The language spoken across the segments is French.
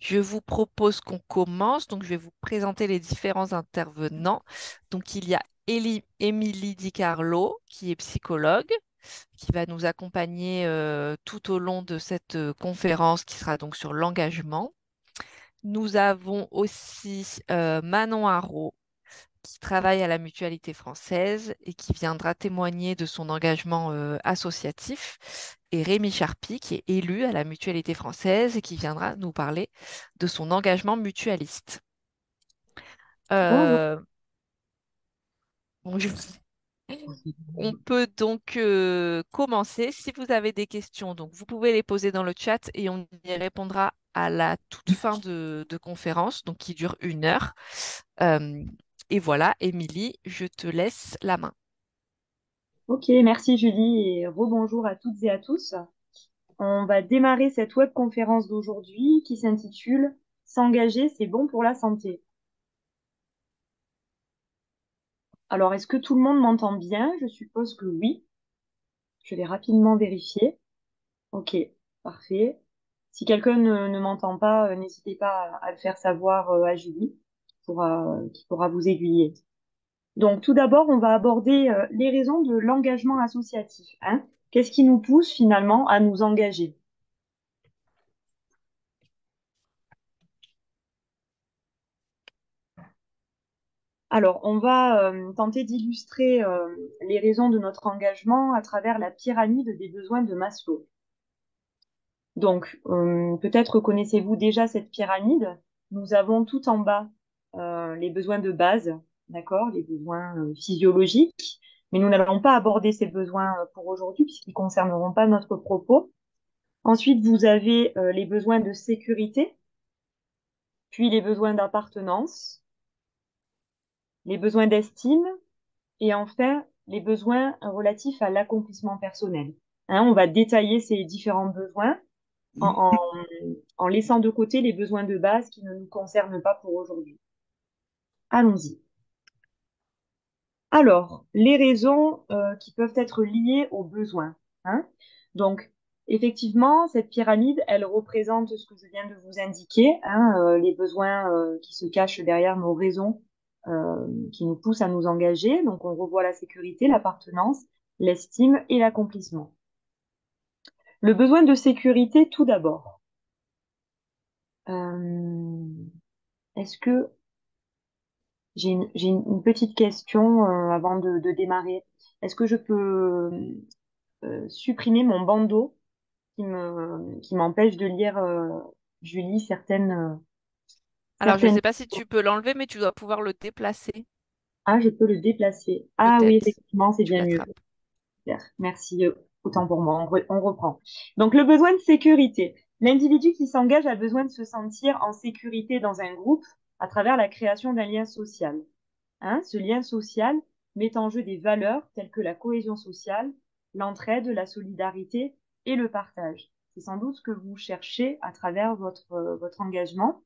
Je vous propose qu'on commence. Donc, je vais vous présenter les différents intervenants. Donc, il y a Émilie Di Carlo, qui est psychologue, qui va nous accompagner tout au long de cette conférence qui sera donc sur l'engagement. Nous avons aussi Manon Haro, qui travaille à la Mutualité française et qui viendra témoigner de son engagement associatif, et Rémi Charpy, qui est élu à la Mutualité française et qui viendra nous parler de son engagement mutualiste. Bonjour. Euh, bon, on peut donc commencer. Si vous avez des questions, donc vous pouvez les poser dans le chat et on y répondra à la toute fin de conférence, donc qui dure 1 heure. Euh, et voilà, Émilie, je te laisse la main. Ok, merci Julie et rebonjour à toutes et à tous. On va démarrer cette webconférence d'aujourd'hui qui s'intitule S'engager, c'est bon pour la santé. Alors, est-ce que tout le monde m'entend bien? Je suppose que oui. Je vais rapidement vérifier. Ok, parfait. Si quelqu'un ne m'entend pas, n'hésitez pas à le faire savoir à Julie qui pourra vous aiguiller. Donc, tout d'abord, on va aborder les raisons de l'engagement associatif, hein. Qu'est-ce qui nous pousse finalement à nous engager? Alors, on va tenter d'illustrer les raisons de notre engagement à travers la pyramide des besoins de Maslow. Donc, peut-être connaissez-vous déjà cette pyramide. Nous avons tout en bas les besoins de base, d'accord, les besoins physiologiques, mais nous n'allons pas aborder ces besoins pour aujourd'hui puisqu'ils ne concerneront pas notre propos. Ensuite, vous avez les besoins de sécurité, puis les besoins d'appartenance, les besoins d'estime, et enfin, les besoins relatifs à l'accomplissement personnel. Hein, on va détailler ces différents besoins en laissant de côté les besoins de base qui ne nous concernent pas pour aujourd'hui. Allons-y. Alors, les raisons qui peuvent être liées aux besoins, hein. Donc, effectivement, cette pyramide, elle représente ce que je viens de vous indiquer, hein, les besoins qui se cachent derrière nos raisons qui nous poussent à nous engager. Donc, on revoit la sécurité, l'appartenance, l'estime et l'accomplissement. Le besoin de sécurité, tout d'abord. Euh, Est-ce que j'ai une petite question avant de démarrer. Est-ce que je peux supprimer mon bandeau qui m'empêche de lire, Julie, Alors, je ne certaines... sais pas si tu peux l'enlever, mais tu dois pouvoir le déplacer. Ah, je peux le déplacer. Ah oui, Peut-être. effectivement, c'est Tu bien mieux. l'attrapes. Super. Merci, autant pour moi. On reprend. Donc, le besoin de sécurité. L'individu qui s'engage a besoin de se sentir en sécurité dans un groupe à travers la création d'un lien social. Hein, ce lien social met en jeu des valeurs telles que la cohésion sociale, l'entraide, la solidarité et le partage. C'est sans doute ce que vous cherchez à travers votre engagement.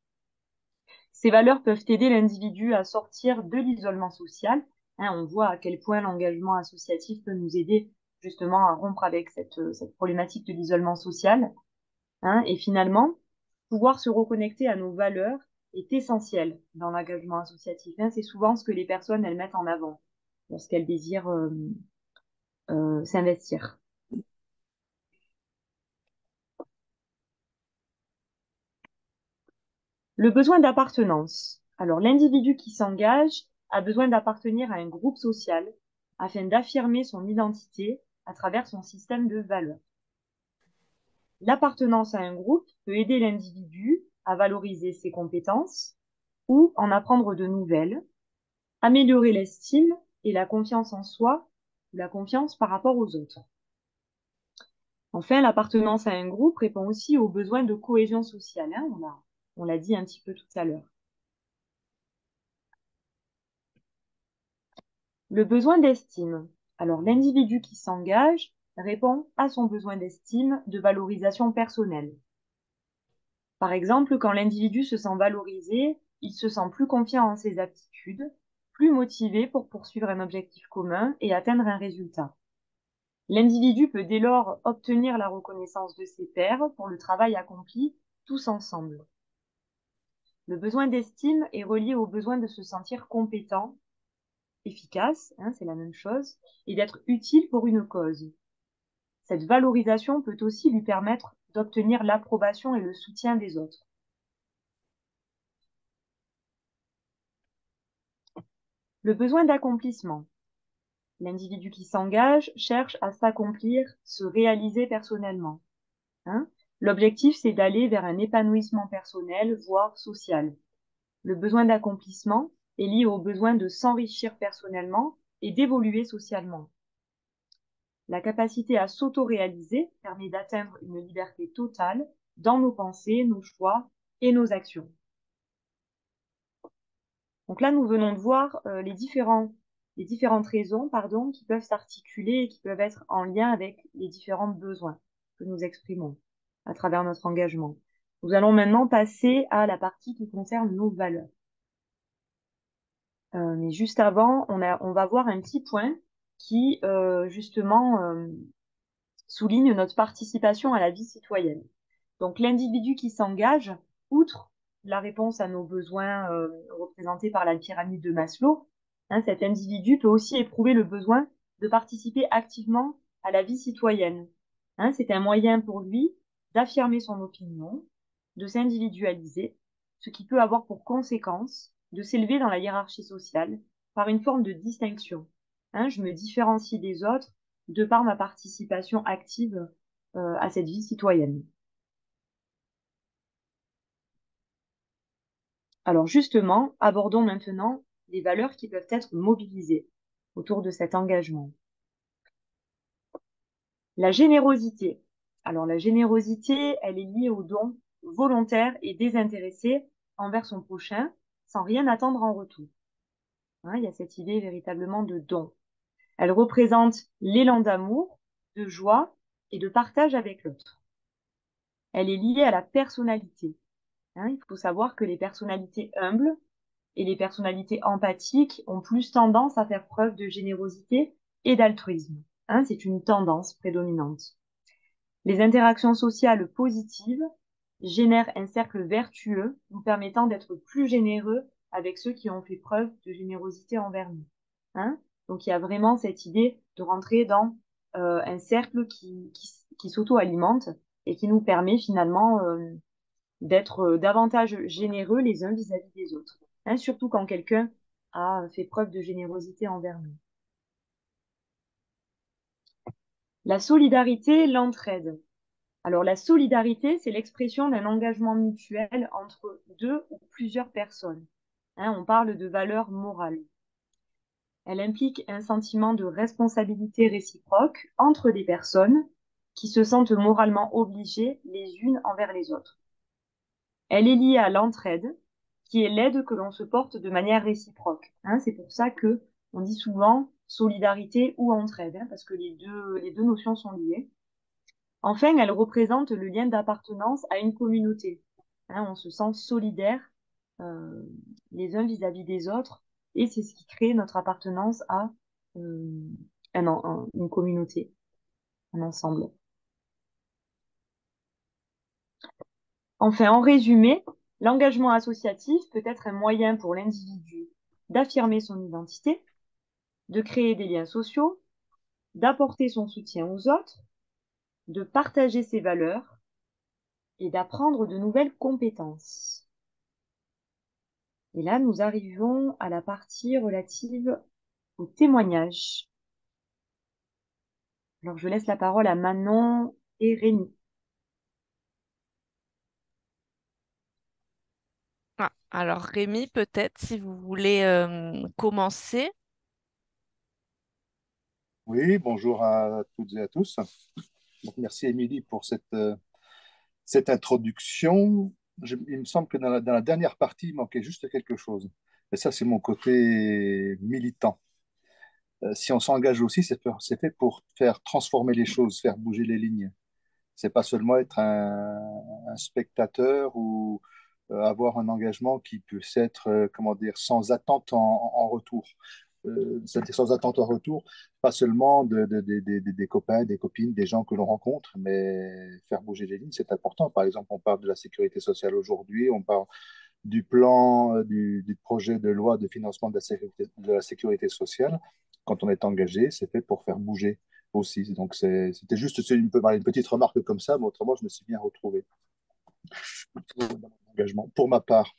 Ces valeurs peuvent aider l'individu à sortir de l'isolement social. Hein, on voit à quel point l'engagement associatif peut nous aider justement à rompre avec cette problématique de l'isolement social. Hein, et finalement, pouvoir se reconnecter à nos valeurs est essentiel dans l'engagement associatif. Hein. C'est souvent ce que les personnes elles mettent en avant lorsqu'elles désirent s'investir. Le besoin d'appartenance. Alors, l'individu qui s'engage a besoin d'appartenir à un groupe social afin d'affirmer son identité à travers son système de valeurs. L'appartenance à un groupe peut aider l'individu à valoriser ses compétences ou en apprendre de nouvelles, améliorer l'estime et la confiance en soi, ou la confiance par rapport aux autres. Enfin, l'appartenance à un groupe répond aussi aux besoins de cohésion sociale, hein, on l'a dit un petit peu tout à l'heure. Le besoin d'estime. Alors, l'individu qui s'engage répond à son besoin d'estime, de valorisation personnelle. Par exemple, quand l'individu se sent valorisé, il se sent plus confiant en ses aptitudes, plus motivé pour poursuivre un objectif commun et atteindre un résultat. L'individu peut dès lors obtenir la reconnaissance de ses pairs pour le travail accompli tous ensemble. Le besoin d'estime est relié au besoin de se sentir compétent, efficace, hein, c'est la même chose, et d'être utile pour une cause. Cette valorisation peut aussi lui permettre d'obtenir l'approbation et le soutien des autres. Le besoin d'accomplissement. L'individu qui s'engage cherche à s'accomplir, se réaliser personnellement. Hein. L'objectif, c'est d'aller vers un épanouissement personnel, voire social. Le besoin d'accomplissement est lié au besoin de s'enrichir personnellement et d'évoluer socialement. La capacité à s'auto-réaliser permet d'atteindre une liberté totale dans nos pensées, nos choix et nos actions. Donc là, nous venons de voir les différentes raisons qui peuvent s'articuler et qui peuvent être en lien avec les différents besoins que nous exprimons à travers notre engagement. Nous allons maintenant passer à la partie qui concerne nos valeurs. Mais juste avant, on va voir un petit point qui, justement, souligne notre participation à la vie citoyenne. Donc, l'individu qui s'engage, outre la réponse à nos besoins représentés par la pyramide de Maslow, hein, cet individu peut aussi éprouver le besoin de participer activement à la vie citoyenne. Hein, c'est un moyen pour lui d'affirmer son opinion, de s'individualiser, ce qui peut avoir pour conséquence de s'élever dans la hiérarchie sociale par une forme de distinction. Hein, je me différencie des autres de par ma participation active à cette vie citoyenne. Alors justement, abordons maintenant les valeurs qui peuvent être mobilisées autour de cet engagement. La générosité. Alors la générosité, elle est liée au don volontaire et désintéressé envers son prochain, sans rien attendre en retour. Hein, il y a cette idée véritablement de don. Elle représente l'élan d'amour, de joie et de partage avec l'autre. Elle est liée à la personnalité. Hein, il faut savoir que les personnalités humbles et les personnalités empathiques ont plus tendance à faire preuve de générosité et d'altruisme. Hein, c'est une tendance prédominante. Les interactions sociales positives génèrent un cercle vertueux nous permettant d'être plus généreux avec ceux qui ont fait preuve de générosité envers nous. Hein. Donc il y a vraiment cette idée de rentrer dans un cercle qui s'auto-alimente et qui nous permet finalement d'être davantage généreux les uns vis-à-vis des autres. Hein, surtout quand quelqu'un a fait preuve de générosité envers nous. La solidarité, l'entraide. Alors la solidarité, c'est l'expression d'un engagement mutuel entre deux ou plusieurs personnes. Hein, on parle de valeur morale. Elle implique un sentiment de responsabilité réciproque entre des personnes qui se sentent moralement obligées les unes envers les autres. Elle est liée à l'entraide, qui est l'aide que l'on se porte de manière réciproque. Hein, c'est pour ça que on dit souvent solidarité ou entraide, hein, parce que les deux notions sont liées. Enfin, elle représente le lien d'appartenance à une communauté. Hein, on se sent solidaire euh, les uns vis-à-vis des autres, et c'est ce qui crée notre appartenance à euh, une communauté, un ensemble. Enfin, en résumé, l'engagement associatif peut être un moyen pour l'individu d'affirmer son identité, de créer des liens sociaux, d'apporter son soutien aux autres, de partager ses valeurs et d'apprendre de nouvelles compétences. Et là, nous arrivons à la partie relative au témoignage. Alors, je laisse la parole à Manon et Rémi. Ah, alors Rémi, peut-être si vous voulez commencer. Oui, bonjour à toutes et à tous. Donc, merci Émilie pour cette introduction. Il me semble que dans la dernière partie, il manquait juste quelque chose. Et ça, c'est mon côté militant. Si on s'engage aussi, c'est fait pour faire transformer les choses, faire bouger les lignes. C'est pas seulement être un spectateur ou avoir un engagement qui peut être, comment dire, sans attente en retour. C'est-à-dire sans attente en retour, pas seulement des copains, des copines, des gens que l'on rencontre, mais faire bouger les lignes, c'est important. Par exemple, on parle de la sécurité sociale aujourd'hui, on parle du plan, du projet de loi de financement de la sécurité sociale, quand on est engagé, c'est fait pour faire bouger aussi. Donc, c'était juste une petite remarque comme ça, mais autrement, je me suis bien retrouvé dans mon engagement. Pour ma part,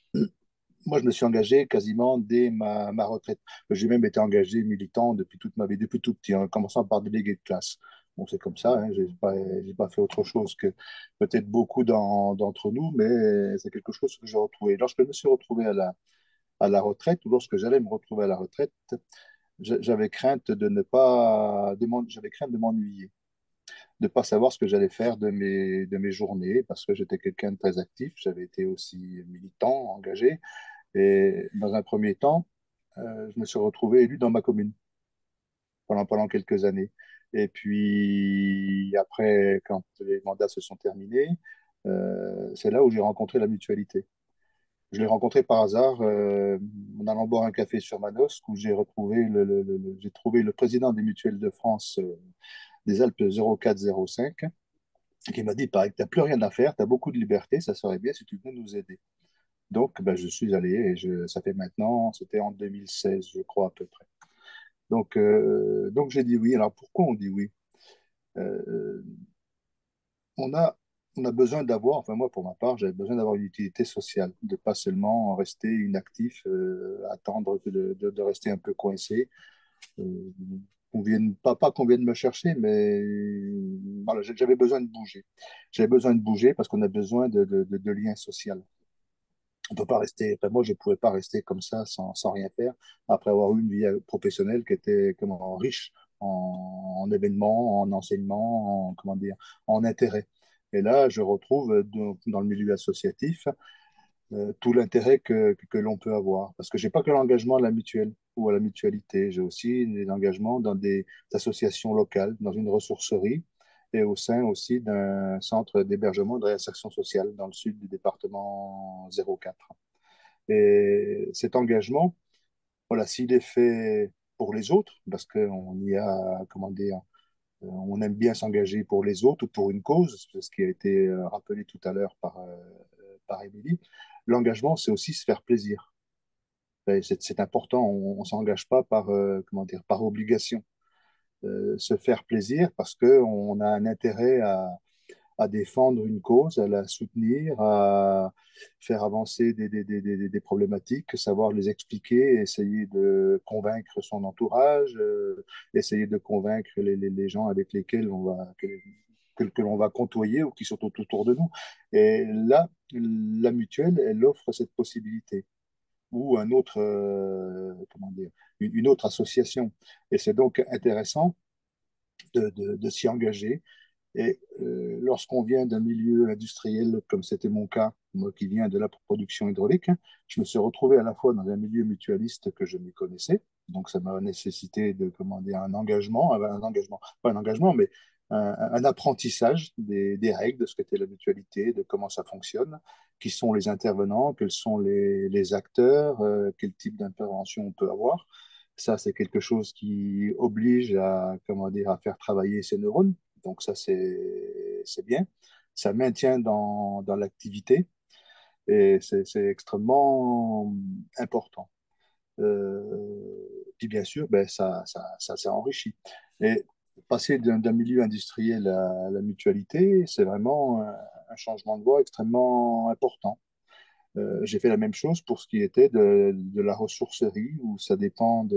moi, je me suis engagé quasiment dès ma retraite. J'ai même été engagé militant depuis toute ma vie, depuis tout petit, en commençant par délégué de classe. Bon, c'est comme ça, hein, j'ai pas fait autre chose que peut-être beaucoup d'entre nous, mais c'est quelque chose que j'ai retrouvé. Lorsque je me suis retrouvé à la retraite, ou lorsque j'allais me retrouver à la retraite, j'avais crainte de ne pas, j'avais crainte de m'ennuyer, de ne pas savoir ce que j'allais faire de mes journées, parce que j'étais quelqu'un de très actif, j'avais été aussi militant, engagé. Et dans un premier temps, je me suis retrouvé élu dans ma commune pendant quelques années. Et puis après, quand les mandats se sont terminés, c'est là où j'ai rencontré la mutualité. Je l'ai rencontré par hasard en allant boire un café sur Manosque, où j'ai retrouvé j'ai trouvé le président des mutuelles de France des Alpes 0405, qui m'a dit, pareil, tu n'as plus rien à faire, tu as beaucoup de liberté, ça serait bien si tu venais nous aider. Donc, ben, je suis allé et ça fait maintenant, c'était en 2016, je crois, à peu près. Donc j'ai dit oui. Alors, pourquoi on dit oui? Euh, on a, on a besoin d'avoir, enfin moi, pour ma part, j'avais besoin d'avoir une utilité sociale, de pas seulement rester inactif, attendre de rester un peu coincé. Euh, pas qu'on vienne me chercher, mais voilà, j'avais besoin de bouger. J'avais besoin de bouger parce qu'on a besoin de liens sociaux. On peut pas rester, enfin, moi, je ne pouvais pas rester comme ça sans rien faire après avoir eu une vie professionnelle qui était comment, riche en événements, en enseignements, comment dire, en intérêt. Et là, je retrouve dans le milieu associatif tout l'intérêt que l'on peut avoir. Parce que j'ai pas que l'engagement à la mutuelle ou à la mutualité, j'ai aussi des engagements dans des associations locales, dans une ressourcerie et au sein aussi d'un centre d'hébergement de réinsertion sociale dans le sud du département 04. Et cet engagement, voilà, s'il est fait pour les autres, parce qu'on y a, comment dire, on aime bien s'engager pour les autres ou pour une cause, ce qui a été rappelé tout à l'heure par Émilie, l'engagement, c'est aussi se faire plaisir. C'est important, on ne s'engage pas par, comment dire, par obligation. Se faire plaisir parce qu'on a un intérêt à défendre une cause, à la soutenir, à faire avancer des problématiques, savoir les expliquer, essayer de convaincre son entourage, essayer de convaincre les gens avec lesquels que l'on va côtoyer ou qui sont autour de nous. Et là, la mutuelle, elle offre cette possibilité ou un autre, comment dire, une autre association. Et c'est donc intéressant de s'y engager et lorsqu'on vient d'un milieu industriel, comme c'était mon cas, moi qui viens de la production hydraulique, je me suis retrouvé à la fois dans un milieu mutualiste que je m'y connaissais. Donc, ça m'a nécessité de commander un engagement, pas un engagement, mais un apprentissage des règles de ce qu'était la mutualité, de comment ça fonctionne, qui sont les intervenants, quels sont les acteurs, quel type d'intervention on peut avoir. Ça, c'est quelque chose qui oblige à, comment dire, à faire travailler ses neurones. Donc ça, c'est bien. Ça maintient dans l'activité et c'est extrêmement important. Puis bien sûr, ben, ça enrichit. Et passer d'un milieu industriel à la mutualité, c'est vraiment un changement de voie extrêmement important. J'ai fait la même chose pour ce qui était de la ressourcerie, où ça dépend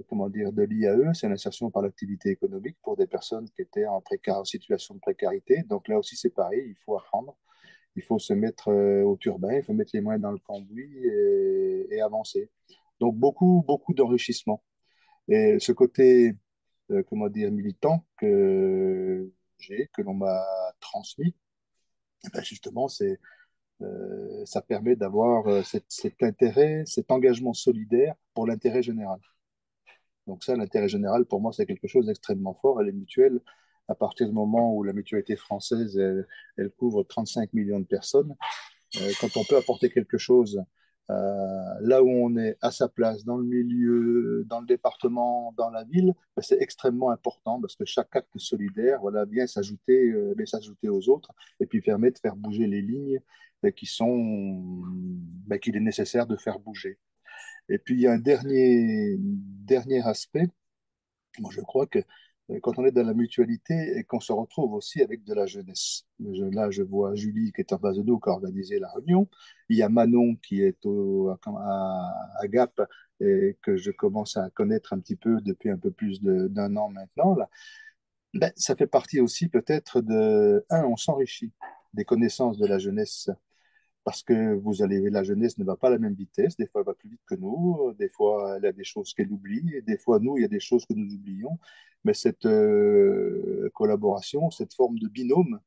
comment dire, de l'IAE, c'est l'insertion par l'activité économique pour des personnes qui étaient en situation de précarité. Donc là aussi, c'est pareil, il faut apprendre, il faut se mettre au turbin, il faut mettre les mains dans le cambouis et avancer. Donc beaucoup d'enrichissement. Et ce côté, comment dire, militant que l'on m'a transmis, eh ben justement, ça permet d'avoir cet intérêt, cet engagement solidaire pour l'intérêt général. Donc ça, l'intérêt général, pour moi, c'est quelque chose d'extrêmement fort. Elle est mutuelle. À partir du moment où la mutualité française, elle couvre 35 millions de personnes, quand on peut apporter quelque chose là où on est à sa place, dans le milieu, dans le département, dans la ville, ben, c'est extrêmement important parce que chaque acte solidaire, voilà, vient s'ajouter aux autres et puis permet de faire bouger les lignes qu'il est nécessaire de faire bouger. Et puis il y a un dernier aspect. Moi, je crois que quand on est dans la mutualité et qu'on se retrouve aussi avec de la jeunesse. Là, je vois Julie qui est en face de nous, qui a organisé la réunion. Il y a Manon qui est à Gap et que je commence à connaître un petit peu depuis un peu plus d'un an maintenant. Là. Ben, ça fait partie aussi peut-être on s'enrichit des connaissances de la jeunesse parce que la jeunesse ne va pas à la même vitesse. Des fois, elle va plus vite que nous. Des fois, elle a des choses qu'elle oublie. Et des fois, nous, il y a des choses que nous oublions. Mais cette collaboration, cette forme de binôme,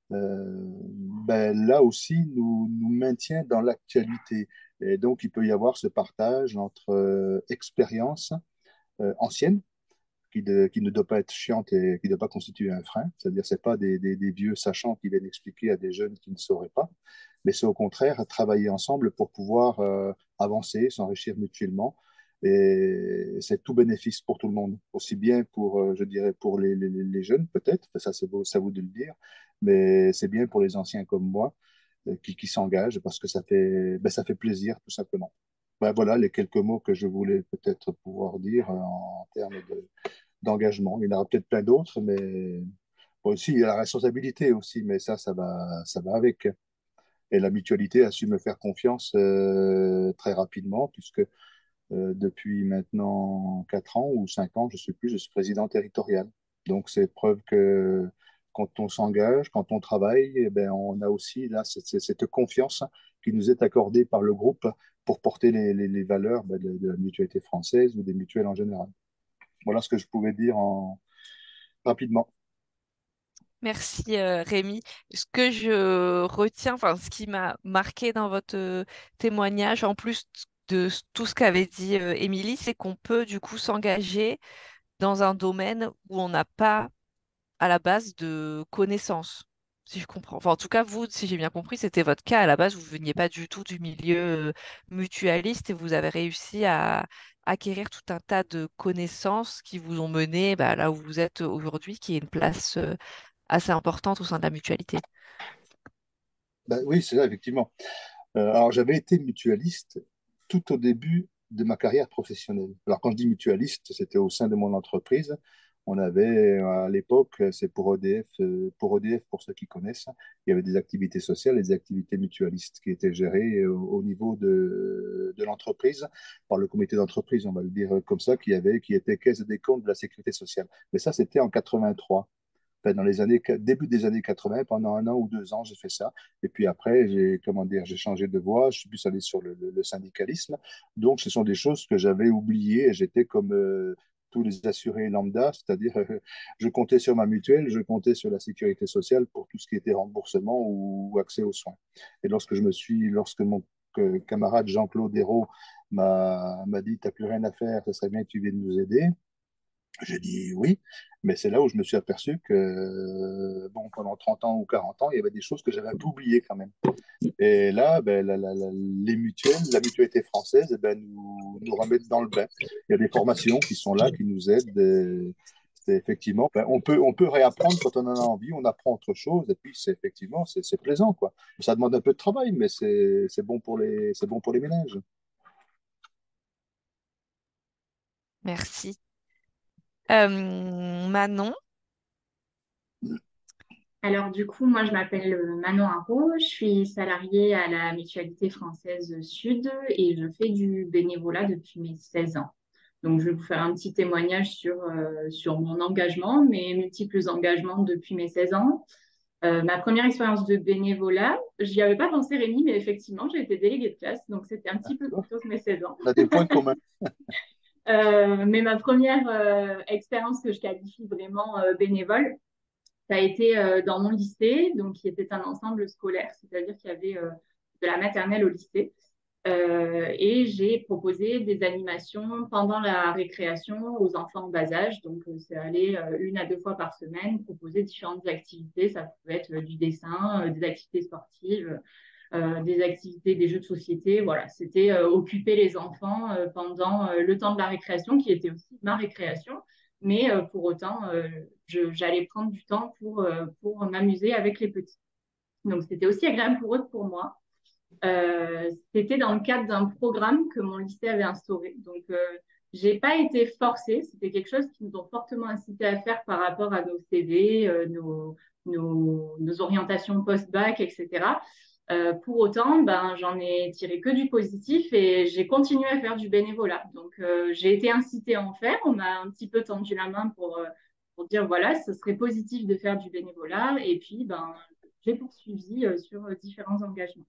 ben, là aussi, nous maintient dans l'actualité. Et donc, il peut y avoir ce partage entre expériences anciennes, qui ne doit pas être chiante et qui ne doit pas constituer un frein. C'est-à-dire, ce n'est pas des vieux sachants qui viennent expliquer à des jeunes qui ne sauraient pas, mais c'est au contraire travailler ensemble pour pouvoir avancer, s'enrichir mutuellement. Et c'est tout bénéfice pour tout le monde, aussi bien pour, je dirais, pour les jeunes peut-être, ça c'est beau, ça vous de le dire, mais c'est bien pour les anciens comme moi qui s'engagent parce que ça fait plaisir tout simplement. Ben, voilà les quelques mots que je voulais peut-être pouvoir dire en termes d'engagement. Il y en aura peut-être plein d'autres, mais bon, aussi, il y a la responsabilité aussi, mais ça va avec. Et la mutualité a su me faire confiance très rapidement, puisque depuis maintenant 4 ans ou 5 ans, je suis président territorial. Donc, c'est preuve que quand on s'engage, quand on travaille, eh ben, on a aussi là cette confiance qui nous est accordée par le groupe pour porter les valeurs ben, de la mutualité française ou des mutuelles en général. Voilà ce que je pouvais dire rapidement. Merci Rémi. Ce que je retiens, enfin ce qui m'a marqué dans votre témoignage, en plus de tout ce qu'avait dit Émilie, c'est qu'on peut du coup s'engager dans un domaine où on n'a pas à la base de connaissances, si je comprends. Enfin, en tout cas, vous, si j'ai bien compris, c'était votre cas. À la base, vous ne veniez pas du tout du milieu mutualiste et vous avez réussi à acquérir tout un tas de connaissances qui vous ont mené bah, là où vous êtes aujourd'hui, qui est une place assez importante au sein de la mutualité. Ben oui, c'est ça, effectivement. Alors, j'avais été mutualiste tout au début de ma carrière professionnelle. Alors, quand je dis mutualiste, c'était au sein de mon entreprise. On avait, à l'époque, c'est pour EDF, pour ceux qui connaissent, il y avait des activités sociales et des activités mutualistes qui étaient gérées au niveau de l'entreprise, par le comité d'entreprise, on va le dire comme ça, qui était caisse des comptes de la sécurité sociale. Mais ça, c'était en 83. Enfin, début des années 80, pendant 1 an ou 2 ans, j'ai fait ça. Et puis après, j'ai changé de voie, je suis plus allé sur le syndicalisme. Donc, ce sont des choses que j'avais oubliées et j'étais comme tous les assurés lambda, c'est-à-dire je comptais sur ma mutuelle, je comptais sur la sécurité sociale pour tout ce qui était remboursement ou accès aux soins. Et lorsque mon camarade Jean-Claude Hérault m'a dit, tu n'as plus rien à faire, ce serait bien que tu viennes nous aider. J'ai dit oui, mais c'est là où je me suis aperçu que bon, pendant 30 ans ou 40 ans, il y avait des choses que j'avais un peu oubliées quand même. Et là, ben, les mutuelles, la mutualité française, eh ben, nous remettent dans le bain. Il y a des formations qui sont là, qui nous aident. C'est effectivement, ben, on peut réapprendre quand on en a envie, on apprend autre chose, et puis c'est plaisant, quoi. Ça demande un peu de travail, mais c'est bon pour les ménages. Merci. Manon, Alors du coup, moi je m'appelle Manon Haro, je suis salariée à la Mutualité française Sud et je fais du bénévolat depuis mes 16 ans. Donc je vais vous faire un petit témoignage sur mon engagement, mes multiples engagements depuis mes 16 ans. Ma première expérience de bénévolat, j'y avais pas pensé Rémi, mais effectivement j'ai été déléguée de classe, donc c'était un petit peu plus tôt que mes 16 ans. On a des points communs. Mais ma première expérience que je qualifie vraiment bénévole, ça a été dans mon lycée, donc qui était un ensemble scolaire, c'est-à-dire qu'il y avait de la maternelle au lycée. Et j'ai proposé des animations pendant la récréation aux enfants en bas âge. Donc, c'est aller 1 à 2 fois par semaine proposer différentes activités. Ça pouvait être du dessin, des activités sportives, des activités, des jeux de société. Voilà, c'était occuper les enfants pendant le temps de la récréation, qui était aussi ma récréation. Mais pour autant, j'allais prendre du temps pour m'amuser avec les petits. Donc, c'était aussi agréable pour eux que pour moi. C'était dans le cadre d'un programme que mon lycée avait instauré. Donc, j'ai pas été forcée. C'était quelque chose qui nous ont fortement incité à faire par rapport à nos CV, nos orientations post-bac, etc. Pour autant, ben, j'en ai tiré que du positif et j'ai continué à faire du bénévolat. Donc, j'ai été incitée à en faire. On m'a un petit peu tendu la main pour dire, voilà, ce serait positif de faire du bénévolat. Et puis, ben, j'ai poursuivi sur différents engagements.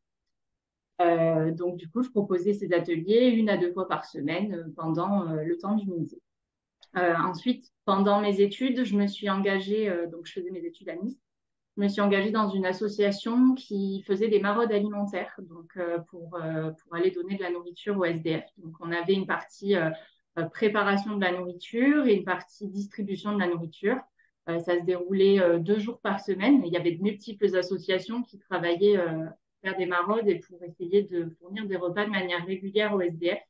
Donc, du coup, je proposais ces ateliers 1 à 2 fois par semaine pendant le temps du midi. Ensuite, pendant mes études, je me suis engagée, donc je faisais mes études à Nice, je me suis engagée dans une association qui faisait des maraudes alimentaires, donc pour aller donner de la nourriture aux SDF. Donc, on avait une partie préparation de la nourriture et une partie distribution de la nourriture. Ça se déroulait 2 jours par semaine. Il y avait de multiples associations qui travaillaient faire des maraudes et pour essayer de fournir des repas de manière régulière aux SDF.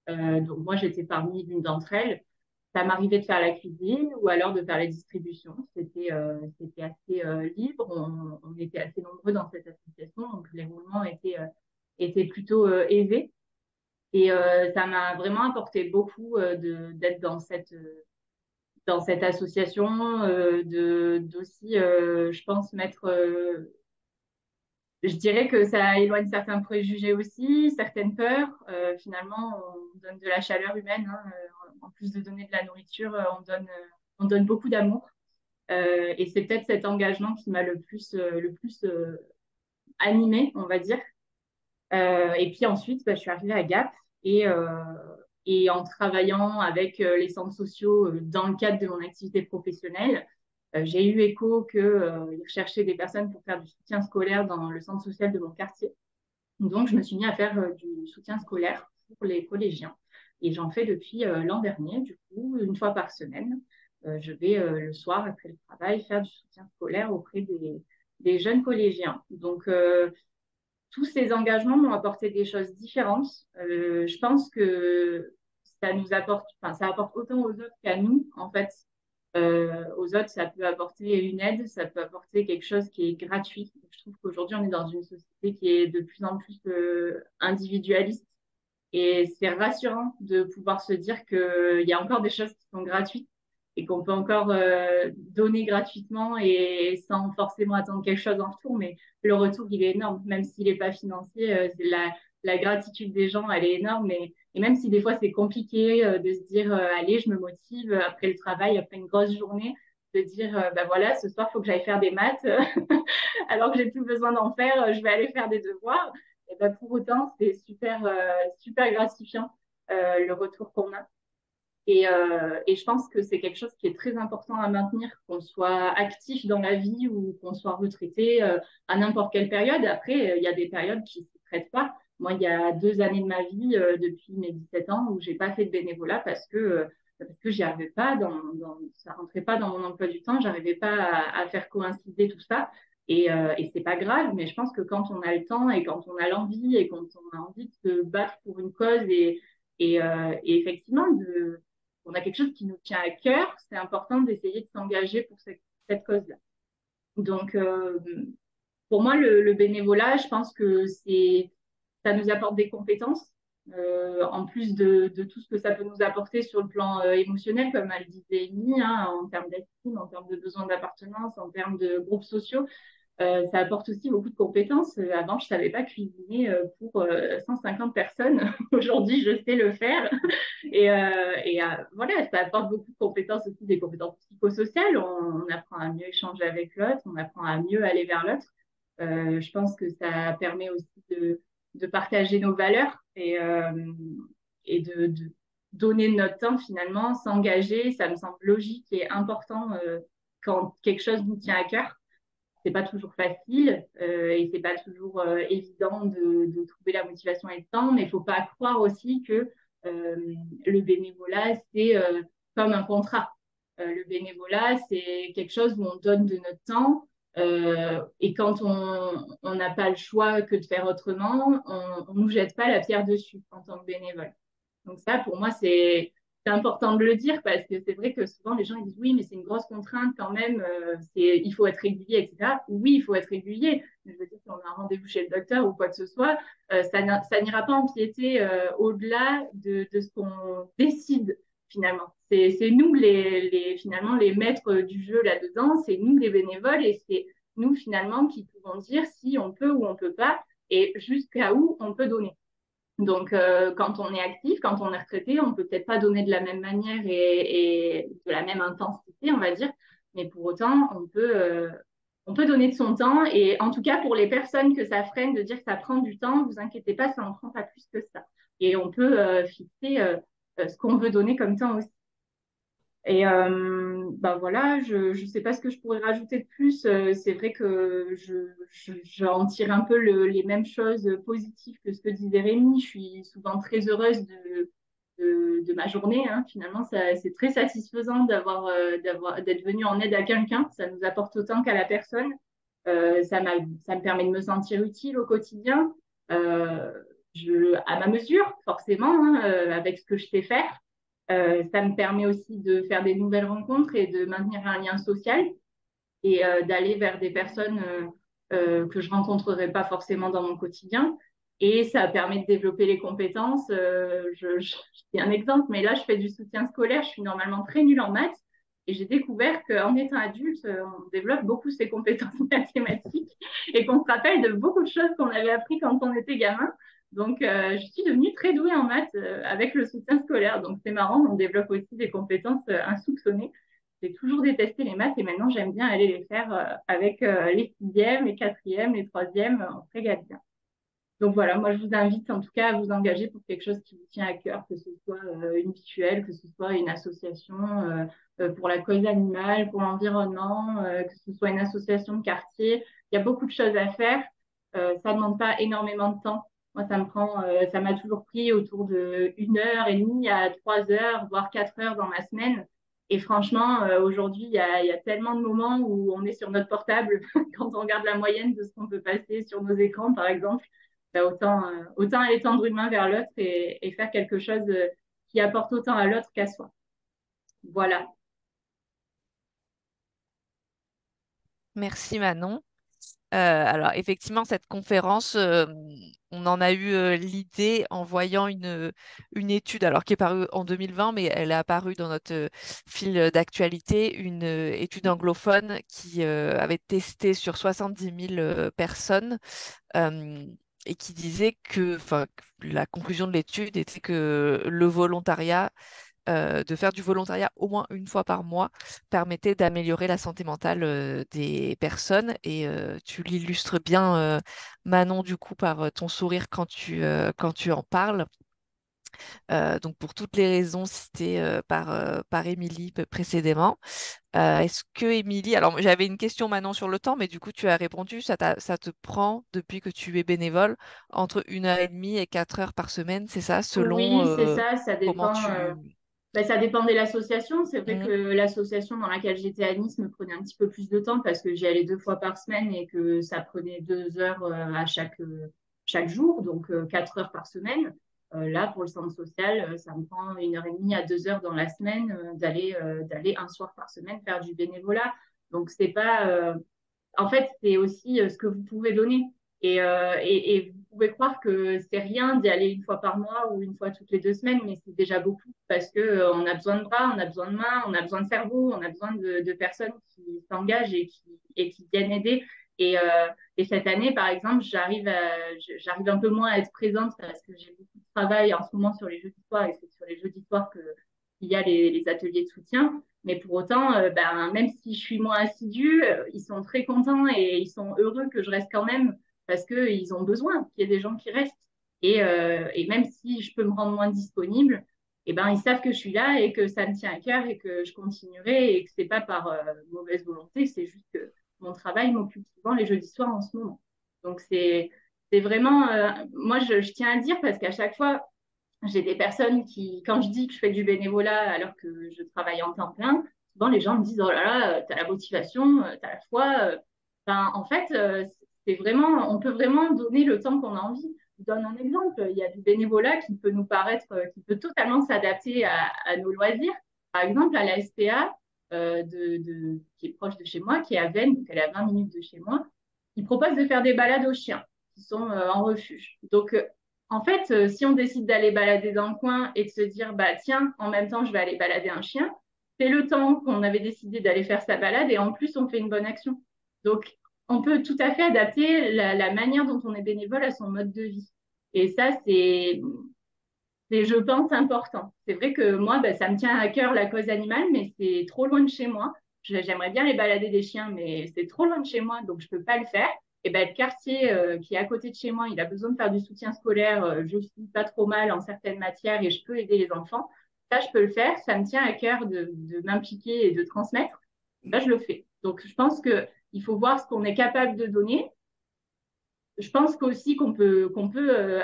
Donc moi, j'étais parmi l'une d'entre elles. Ça m'arrivait de faire la cuisine ou alors de faire la distribution. C'était assez libre. On était assez nombreux dans cette association, donc les roulements étaient plutôt aisés. Et ça m'a vraiment apporté beaucoup d'être dans cette association, d'aussi, je pense, mettre je dirais que ça éloigne certains préjugés aussi, certaines peurs. Finalement, on donne de la chaleur humaine, hein. En plus de donner de la nourriture, on donne beaucoup d'amour. Et c'est peut-être cet engagement qui m'a le plus animée, on va dire. Et puis ensuite, bah, je suis arrivée à Gap et en travaillant avec les centres sociaux dans le cadre de mon activité professionnelle, j'ai eu écho qu'ils recherchaient des personnes pour faire du soutien scolaire dans le centre social de mon quartier. Donc, je me suis mis à faire du soutien scolaire pour les collégiens. Et j'en fais depuis l'an dernier, du coup, 1 fois par semaine. Je vais le soir, après le travail, faire du soutien scolaire auprès des jeunes collégiens. Donc, tous ces engagements m'ont apporté des choses différentes. Je pense que ça nous apporte, enfin, ça apporte autant aux autres qu'à nous, en fait. Aux autres, ça peut apporter une aide, ça peut apporter quelque chose qui est gratuit. Je trouve qu'aujourd'hui, on est dans une société qui est de plus en plus individualiste. Et c'est rassurant de pouvoir se dire qu'il y a encore des choses qui sont gratuites et qu'on peut encore donner gratuitement et sans forcément attendre quelque chose en retour. Mais le retour, il est énorme, même s'il n'est pas financier. La gratitude des gens, elle est énorme. Et même si des fois, c'est compliqué de se dire, allez, je me motive après le travail, après une grosse journée, de dire, bah voilà, ce soir, il faut que j'aille faire des maths, alors que j'ai plus besoin d'en faire, je vais aller faire des devoirs. Et ben, pour autant, c'est super gratifiant le retour qu'on a. Et je pense que c'est quelque chose qui est très important à maintenir, qu'on soit actif dans la vie ou qu'on soit retraité à n'importe quelle période. Après, il y a des périodes qui ne se traitent pas. Moi, il y a 2 années de ma vie, depuis mes 17 ans, où j'ai pas fait de bénévolat parce que j'y arrivais pas, ça rentrait pas dans mon emploi du temps, j'arrivais pas à faire coïncider tout ça. Et c'est pas grave, mais je pense que quand on a le temps et quand on a l'envie et quand on a envie de se battre pour une cause et effectivement on a quelque chose qui nous tient à cœur, c'est important d'essayer de s'engager pour cette cause-là. Donc, pour moi, le bénévolat, je pense que ça nous apporte des compétences, en plus de tout ce que ça peut nous apporter sur le plan émotionnel, comme elle disait Amy, hein, en termes d'estime, en termes de besoin d'appartenance, en termes de groupes sociaux. Ça apporte aussi beaucoup de compétences. Avant, je ne savais pas cuisiner pour 150 personnes. Aujourd'hui, je sais le faire. Voilà, ça apporte beaucoup de compétences aussi, des compétences psychosociales. On apprend à mieux échanger avec l'autre, on apprend à mieux aller vers l'autre. Je pense que ça permet aussi de partager nos valeurs et de donner notre temps finalement, s'engager. Ça me semble logique et important quand quelque chose nous tient à cœur. C'est pas toujours facile et c'est pas toujours évident de trouver la motivation et le temps, mais il faut pas croire aussi que le bénévolat c'est comme un contrat. Le bénévolat c'est quelque chose où on donne de notre temps Et quand on n'a pas le choix que de faire autrement, on ne nous jette pas la pierre dessus en tant que bénévole. Donc ça, pour moi, c'est important de le dire parce que c'est vrai que souvent les gens ils disent oui, mais c'est une grosse contrainte quand même, il faut être régulier, etc. Oui, il faut être régulier. Mais je veux dire, si on a un rendez-vous chez le docteur ou quoi que ce soit, ça n'ira pas empiéter au-delà de ce qu'on décide finalement. C'est nous finalement les maîtres du jeu là-dedans, c'est nous les bénévoles et c'est nous finalement qui pouvons dire si on peut ou on peut pas et jusqu'à où on peut donner. Donc, quand on est actif, quand on est retraité, on peut peut-être pas donner de la même manière et de la même intensité, on va dire, mais pour autant, on peut donner de son temps. Et en tout cas, pour les personnes que ça freine de dire que ça prend du temps, vous inquiétez pas, ça en prend pas plus que ça. Et on peut fixer ce qu'on veut donner comme temps aussi. Et ben voilà, je ne sais pas ce que je pourrais rajouter de plus. C'est vrai que j'en tire un peu les mêmes choses positives que ce que disait Rémi. Je suis souvent très heureuse de ma journée. Hein. Finalement, c'est très satisfaisant d'être venu en aide à quelqu'un. Ça nous apporte autant qu'à la personne. Ça me permet de me sentir utile au quotidien, euh, à ma mesure, forcément, hein, avec ce que je sais faire. Ça me permet aussi de faire des nouvelles rencontres et de maintenir un lien social et d'aller vers des personnes que je rencontrerai pas forcément dans mon quotidien. Et ça permet de développer les compétences. Je dis un exemple, mais là, je fais du soutien scolaire. Je suis normalement très nulle en maths. Et j'ai découvert qu'en étant adulte, on développe beaucoup ses compétences mathématiques et qu'on se rappelle de beaucoup de choses qu'on avait appris quand on était gamin. Donc, je suis devenue très douée en maths avec le soutien scolaire. Donc, c'est marrant, on développe aussi des compétences insoupçonnées. J'ai toujours détesté les maths et maintenant j'aime bien aller les faire avec les sixièmes, les quatrièmes, les troisièmes, on se régale bien. Donc voilà, moi je vous invite en tout cas à vous engager pour quelque chose qui vous tient à cœur, que ce soit une mutuelle, que ce soit une association pour la cause animale, pour l'environnement, que ce soit une association de quartier. Il y a beaucoup de choses à faire. Ça ne demande pas énormément de temps. Moi, ça m'a toujours pris autour de 1 heure et demie à 3 heures, voire 4 heures dans ma semaine. Et franchement, aujourd'hui, il y a tellement de moments où on est sur notre portable quand on regarde la moyenne de ce qu'on peut passer sur nos écrans, par exemple. Ben, autant aller tendre une main vers l'autre et faire quelque chose qui apporte autant à l'autre qu'à soi. Voilà. Merci Manon. Alors effectivement, cette conférence, on en a eu l'idée en voyant une étude, alors qui est parue en 2020, mais elle est apparue dans notre fil d'actualité, une étude anglophone qui avait testé sur 70 000 personnes euh, et qui disait que, enfin, la conclusion de l'étude était que le volontariat de faire du volontariat au moins une fois par mois permettait d'améliorer la santé mentale des personnes. Et tu l'illustres bien, Manon, du coup, par ton sourire quand tu en parles. Donc, pour toutes les raisons citées par Émilie précédemment. Est-ce que Émilie, alors j'avais une question Manon sur le temps, mais du coup tu as répondu, ça te prend depuis que tu es bénévole entre 1 heure et demie et 4 heures par semaine, c'est ça, selon Oui, c'est ça, ça comment dépend. tu... Ben, ça dépendait de l'association. C'est vrai que Mhm. l'association dans laquelle j'étais à Nice me prenait un petit peu plus de temps parce que j'y allais 2 fois par semaine et que ça prenait 2 heures à chaque jour, donc 4 heures par semaine. Là, pour le centre social, ça me prend 1 heure et demie à 2 heures dans la semaine d'aller un soir par semaine faire du bénévolat. Donc, c'est pas, en fait, c'est aussi ce que vous pouvez donner. Et vous pouvez croire que c'est rien d'y aller une fois par mois ou une fois toutes les 2 semaines, mais c'est déjà beaucoup parce que on a besoin de bras, on a besoin de mains, on a besoin de cerveau, on a besoin de personnes qui s'engagent et qui viennent aider. Et, euh, et cette année, par exemple, j'arrive un peu moins à être présente parce que j'ai beaucoup de travail en ce moment sur les jeudis soirs et c'est sur les jeudis soirs qu'il y a les ateliers de soutien. Mais pour autant, ben, même si je suis moins assidue, ils sont très contents et ils sont heureux que je reste quand même parce qu'ils ont besoin qu'il y ait des gens qui restent. Et même si je peux me rendre moins disponible, eh ben, ils savent que je suis là et que ça me tient à cœur et que je continuerai et que c'est pas par mauvaise volonté, c'est juste que mon travail m'occupe souvent les jeudis soirs en ce moment. Donc c'est vraiment, moi je tiens à le dire parce qu'à chaque fois, j'ai des personnes qui, quand je dis que je fais du bénévolat alors que je travaille en temps plein, souvent les gens me disent, oh là là, t'as la motivation, t'as la foi. Ben, en fait, c'est vraiment, on peut vraiment donner le temps qu'on a envie. Je donne un exemple. Il y a du bénévolat qui peut nous paraître, qui peut totalement s'adapter à nos loisirs. Par exemple, à la SPA, qui est proche de chez moi, qui est à Vennes, donc elle est à 20 minutes de chez moi, ils proposent de faire des balades aux chiens qui sont en refuge. Donc, en fait, si on décide d'aller balader dans le coin et de se dire, bah tiens, en même temps, je vais aller balader un chien, c'est le temps qu'on avait décidé d'aller faire sa balade et en plus, on fait une bonne action. Donc, on peut tout à fait adapter la manière dont on est bénévole à son mode de vie. Et ça, je pense, important. C'est vrai que moi, ben, ça me tient à cœur la cause animale, mais c'est trop loin de chez moi. J'aimerais bien aller balader des chiens, mais c'est trop loin de chez moi, donc je ne peux pas le faire. Et ben, le quartier qui est à côté de chez moi, il a besoin de faire du soutien scolaire. Je ne suis pas trop mal en certaines matières et je peux aider les enfants. Ça, je peux le faire. Ça me tient à cœur de m'impliquer et de transmettre. Ben, je le fais. Donc, je pense qu'il faut voir ce qu'on est capable de donner. Je pense qu'aussi qu'on peut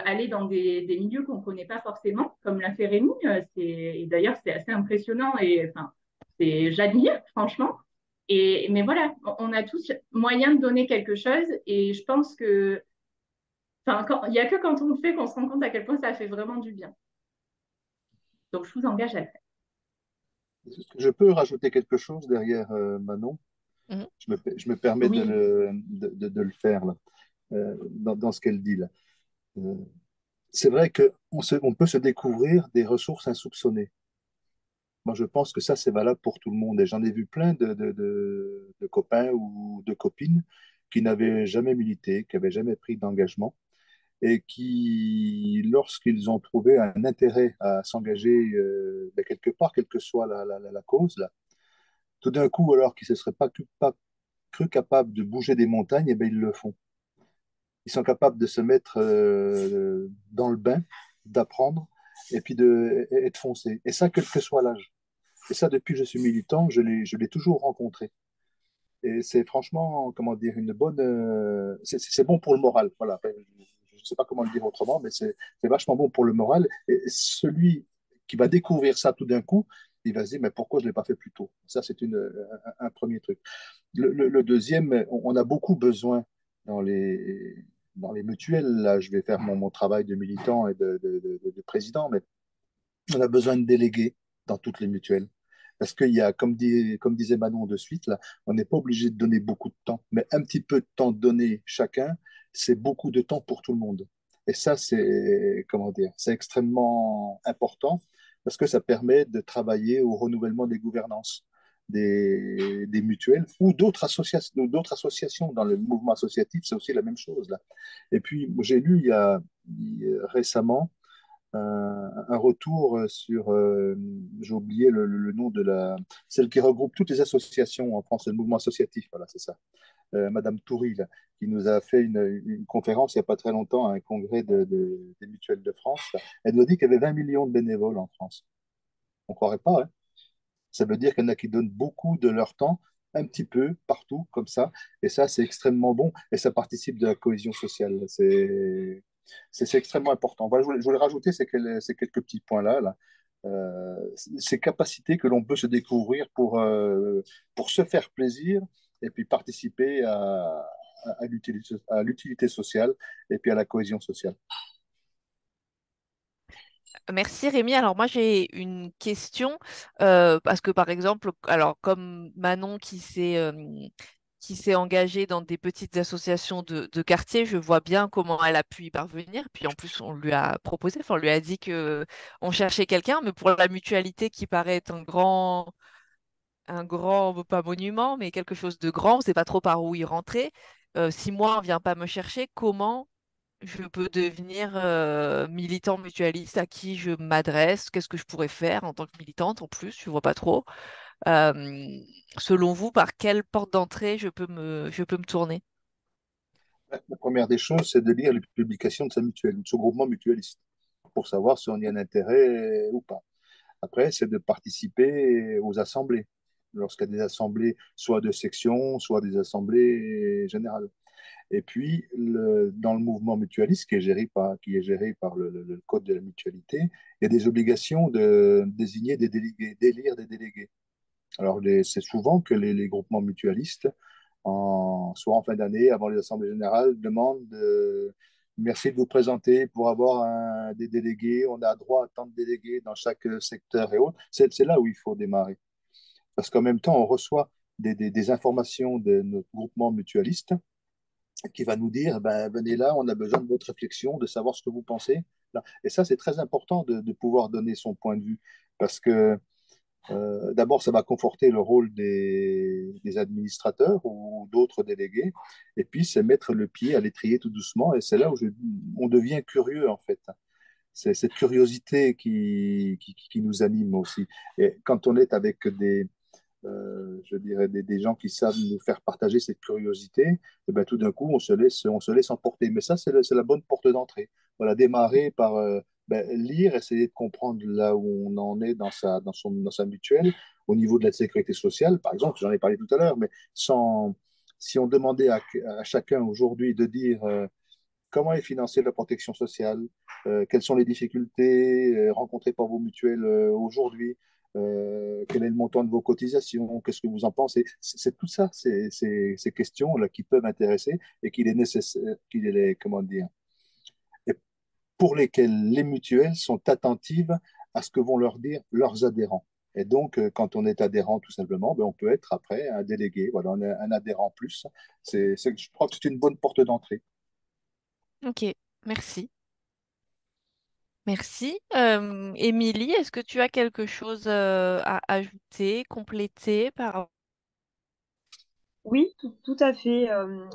aller dans des milieux qu'on ne connaît pas forcément, comme l'a fait Rémi. Et d'ailleurs, c'est assez impressionnant et enfin, j'admire, franchement. Mais voilà, on a tous moyen de donner quelque chose et je pense que, enfin, il n'y a que quand on le fait qu'on se rend compte à quel point ça fait vraiment du bien. Donc, je vous engage à le faire. Je peux rajouter quelque chose derrière Manon. Mhm. Je me permets Oui, de le faire là, dans ce qu'elle dit là. Euh, c'est vrai on peut se découvrir des ressources insoupçonnées. Moi, je pense que ça, c'est valable pour tout le monde. Et j'en ai vu plein de copains ou de copines qui n'avaient jamais milité, qui n'avaient jamais pris d'engagement et qui, lorsqu'ils ont trouvé un intérêt à s'engager quelque part, quelle que soit la cause, là, tout d'un coup, alors qu'ils ne se seraient pas cru capables de bouger des montagnes, eh bien, ils le font. Ils sont capables de se mettre dans le bain, d'apprendre et puis et de foncer. Et ça, quel que soit l'âge. Et ça, depuis que je suis militant, je l'ai toujours rencontré. Et c'est franchement, comment dire, une bonne. C'est bon pour le moral. Voilà. Enfin, je ne sais pas comment le dire autrement, mais c'est vachement bon pour le moral. Et celui qui va découvrir ça tout d'un coup, il va se dire, mais pourquoi je ne l'ai pas fait plus tôt? Ça, c'est un premier truc. Le deuxième, on a beaucoup besoin dans dans les mutuelles. Là, je vais faire mon travail de militant et de président, mais on a besoin de délégués dans toutes les mutuelles. Parce qu'il y a, comme disait Manon de suite, là, on n'est pas obligé de donner beaucoup de temps, mais un petit peu de temps donné chacun, c'est beaucoup de temps pour tout le monde. Et ça, c'est, comment dire, c'est extrêmement important parce que ça permet de travailler au renouvellement des gouvernances des mutuelles ou d'autres associations. Dans le mouvement associatif, c'est aussi la même chose, là. Et puis, j'ai lu récemment un retour sur, j'ai oublié le nom de celle qui regroupe toutes les associations en France, le mouvement associatif, voilà, c'est ça. Madame Toury, là, qui nous a fait une conférence il n'y a pas très longtemps à un congrès des mutuelles de France. Là. Elle nous a dit qu'il y avait 20 millions de bénévoles en France. On ne croirait pas, hein. Ça veut dire qu'il y en a qui donnent beaucoup de leur temps, un petit peu, partout, comme ça. Et ça, c'est extrêmement bon et ça participe de la cohésion sociale. C'est extrêmement important. Voilà, je voulais rajouter ces quelques petits points-là. Là. Ces capacités que l'on peut se découvrir pour se faire plaisir et puis participer à l'utilité sociale et puis à la cohésion sociale. Merci Rémi. Alors moi j'ai une question parce que par exemple, alors comme Manon qui s'est engagée dans des petites associations de quartier, je vois bien comment elle a pu y parvenir. Puis en plus on lui a proposé, enfin on lui a dit que on cherchait quelqu'un, mais pour la mutualité qui paraît être un grand, pas monument, mais quelque chose de grand, on ne sait pas trop par où y rentrer. Si moi on vient pas me chercher, comment je peux devenir militant mutualiste, à qui je m'adresse, qu'est-ce que je pourrais faire en tant que militante en plus, je vois pas trop. Euh, Selon vous, par quelle porte d'entrée je peux me tourner? La première des choses, c'est de lire les publications de sa mutuelle, de son groupement mutualiste, pour savoir si on y a un intérêt ou pas. Après, c'est de participer aux assemblées, lorsqu'il y a des assemblées, soit de section, soit des assemblées générales. Et puis, dans le mouvement mutualiste qui est géré par le Code de la mutualité, il y a des obligations de désigner des délégués, d'élire des délégués. Alors, c'est souvent que les groupements mutualistes soit en fin d'année, avant les assemblées générales, demande merci de vous présenter pour avoir des délégués. On a droit à tant de délégués dans chaque secteur et autres. C'est là où il faut démarrer. Parce qu'en même temps, on reçoit des informations de notre groupement mutualiste qui va nous dire, ben, venez là, on a besoin de votre réflexion, de savoir ce que vous pensez. Et ça, c'est très important de pouvoir donner son point de vue. Parce que d'abord, ça va conforter le rôle des administrateurs ou d'autres délégués. Et puis, c'est mettre le pied à l'étrier tout doucement. Et c'est là où on devient curieux, en fait. C'est cette curiosité qui nous anime aussi. Et quand on est avec je dirais, des gens qui savent nous faire partager cette curiosité, et ben, tout d'un coup, on se laisse emporter. Mais ça, c'est la bonne porte d'entrée. Voilà, démarrer par ben, lire, essayer de comprendre là où on en est dans sa mutuelle, au niveau de la sécurité sociale, par exemple, j'en ai parlé tout à l'heure, mais si on demandait à chacun aujourd'hui de dire comment est financée la protection sociale, quelles sont les difficultés rencontrées par vos mutuelles aujourd'hui, quel est le montant de vos cotisations, qu'est-ce que vous en pensez. C'est tout ça, ces questions-là qui peuvent intéresser et qu'il est nécessaire, comment dire, et pour lesquelles les mutuelles sont attentives à ce que vont leur dire leurs adhérents. Et donc, quand on est adhérent, tout simplement, ben, on peut être après un délégué. Voilà, on est un adhérent plus. Je crois que c'est une bonne porte d'entrée. Ok, merci. Merci. Émilie, est-ce que tu as quelque chose à ajouter, compléter par... Oui, tout à fait.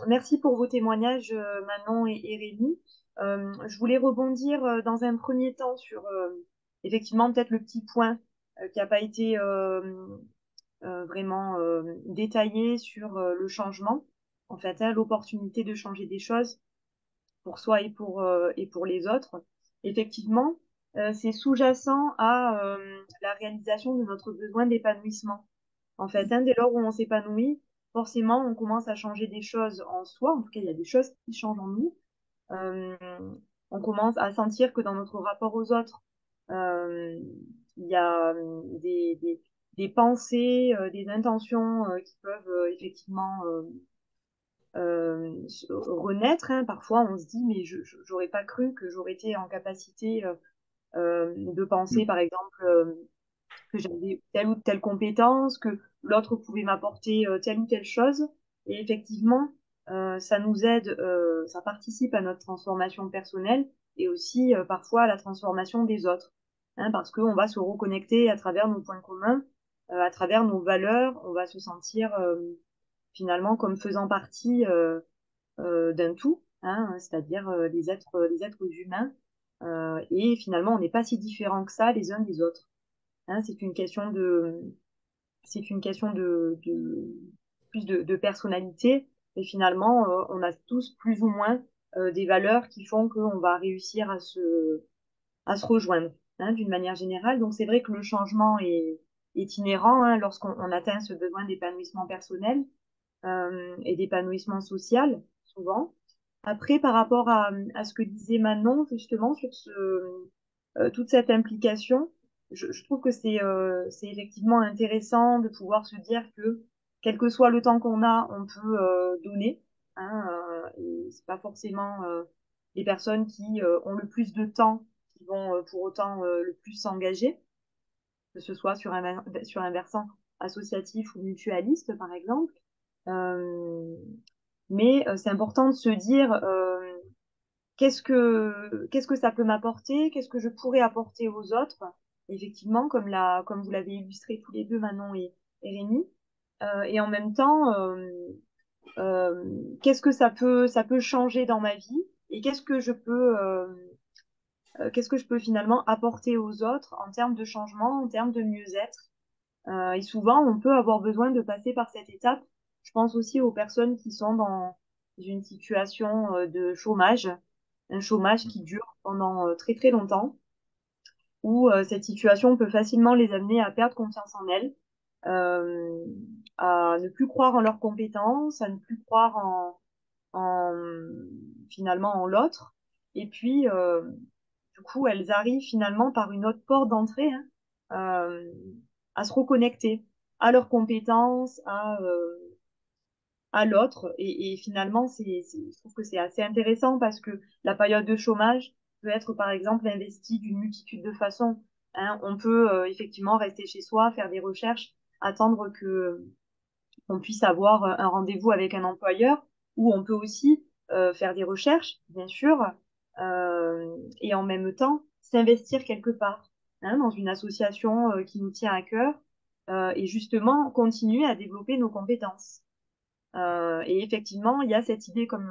Merci pour vos témoignages, Manon et Rémi. Je voulais rebondir dans un premier temps sur effectivement peut-être le petit point qui n'a pas été vraiment détaillé sur le changement, en fait, hein, l'opportunité de changer des choses pour soi et pour les autres. Effectivement, c'est sous-jacent à la réalisation de notre besoin d'épanouissement. En fait, hein, dès lors où on s'épanouit, forcément, on commence à changer des choses en soi. En tout cas, il y a des choses qui changent en nous. Euh, on commence à sentir que dans notre rapport aux autres, euh, il y a des pensées, des intentions qui peuvent effectivement renaître, hein. Parfois, on se dit, mais j'aurais pas cru que j'aurais été en capacité de penser, par exemple, que j'avais telle ou telle compétence, que l'autre pouvait m'apporter telle ou telle chose. Et effectivement, ça nous aide, ça participe à notre transformation personnelle et aussi parfois à la transformation des autres. Hein, parce qu'on va se reconnecter à travers nos points communs, à travers nos valeurs, on va se sentir finalement comme faisant partie d'un tout, hein, c'est-à-dire les êtres humains. Et finalement, on n'est pas si différents que ça les uns des autres. Hein, c'est une question plus de personnalité. Et finalement, on a tous plus ou moins des valeurs qui font qu'on va réussir à se rejoindre, hein, d'une manière générale. Donc, c'est vrai que le changement est inhérent, hein, lorsqu'on atteint ce besoin d'épanouissement personnel et d'épanouissement social, souvent. Après, par rapport à ce que disait Manon, justement, sur toute cette implication, je trouve que c'est effectivement intéressant de pouvoir se dire que, quel que soit le temps qu'on a, on peut donner. Hein, et c'est pas forcément les personnes qui ont le plus de temps qui vont pour autant le plus s'engager, que ce soit sur un versant associatif ou mutualiste, par exemple. Euh, mais c'est important de se dire qu'est-ce que ça peut m'apporter, qu'est-ce que je pourrais apporter aux autres. Effectivement, comme vous l'avez illustré tous les deux, Manon et Rémi. Et en même temps, qu'est-ce que ça peut changer dans ma vie et qu'est-ce que je peux finalement apporter aux autres en termes de changement, en termes de mieux-être. Et souvent, on peut avoir besoin de passer par cette étape. Je pense aussi aux personnes qui sont dans une situation de chômage, un chômage qui dure pendant très très longtemps, où cette situation peut facilement les amener à perdre confiance en elles, euh, à ne plus croire en leurs compétences, à ne plus croire en finalement en l'autre. Et puis, du coup, elles arrivent finalement par une autre porte d'entrée, hein, à se reconnecter à leurs compétences, à l'autre. Et finalement, je trouve que c'est assez intéressant parce que la période de chômage peut être, par exemple, investie d'une multitude de façons. Hein. On peut effectivement rester chez soi, faire des recherches, attendre que on puisse avoir un rendez-vous avec un employeur, ou on peut aussi faire des recherches, bien sûr, et en même temps s'investir quelque part, hein, dans une association qui nous tient à cœur, et justement continuer à développer nos compétences. Et effectivement, il y a cette idée, comme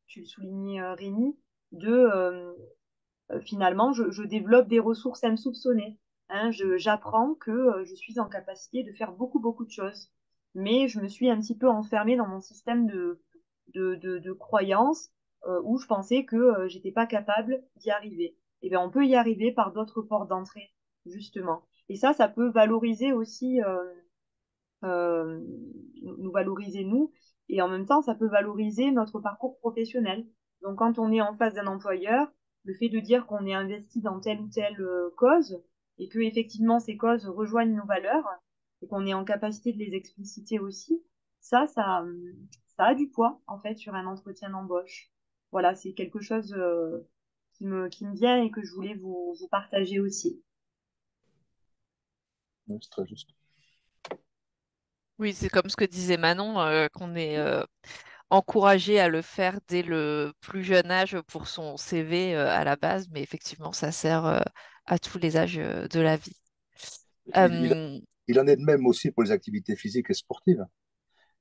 tu le soulignais, Rémi, de finalement, je développe des ressources insoupçonnées. Hein, j'apprends que je suis en capacité de faire beaucoup, beaucoup de choses. Mais je me suis un petit peu enfermée dans mon système de croyances où je pensais que j'étais pas capable d'y arriver. Et bien, on peut y arriver par d'autres portes d'entrée, justement. Et ça peut valoriser aussi euh, nous valoriser nous, et en même temps, ça peut valoriser notre parcours professionnel. Donc, quand on est en face d'un employeur, le fait de dire qu'on est investi dans telle ou telle cause, et que effectivement ces causes rejoignent nos valeurs, et qu'on est en capacité de les expliciter aussi, ça a du poids, en fait, sur un entretien d'embauche. Voilà, c'est quelque chose qui me vient et que je voulais vous partager aussi. Oui, c'est très juste. Oui, c'est comme ce que disait Manon, qu'on est encouragé à le faire dès le plus jeune âge pour son CV à la base, mais effectivement, ça sert à tous les âges de la vie. Il, il- Euh, il en est de même aussi pour les activités physiques et sportives.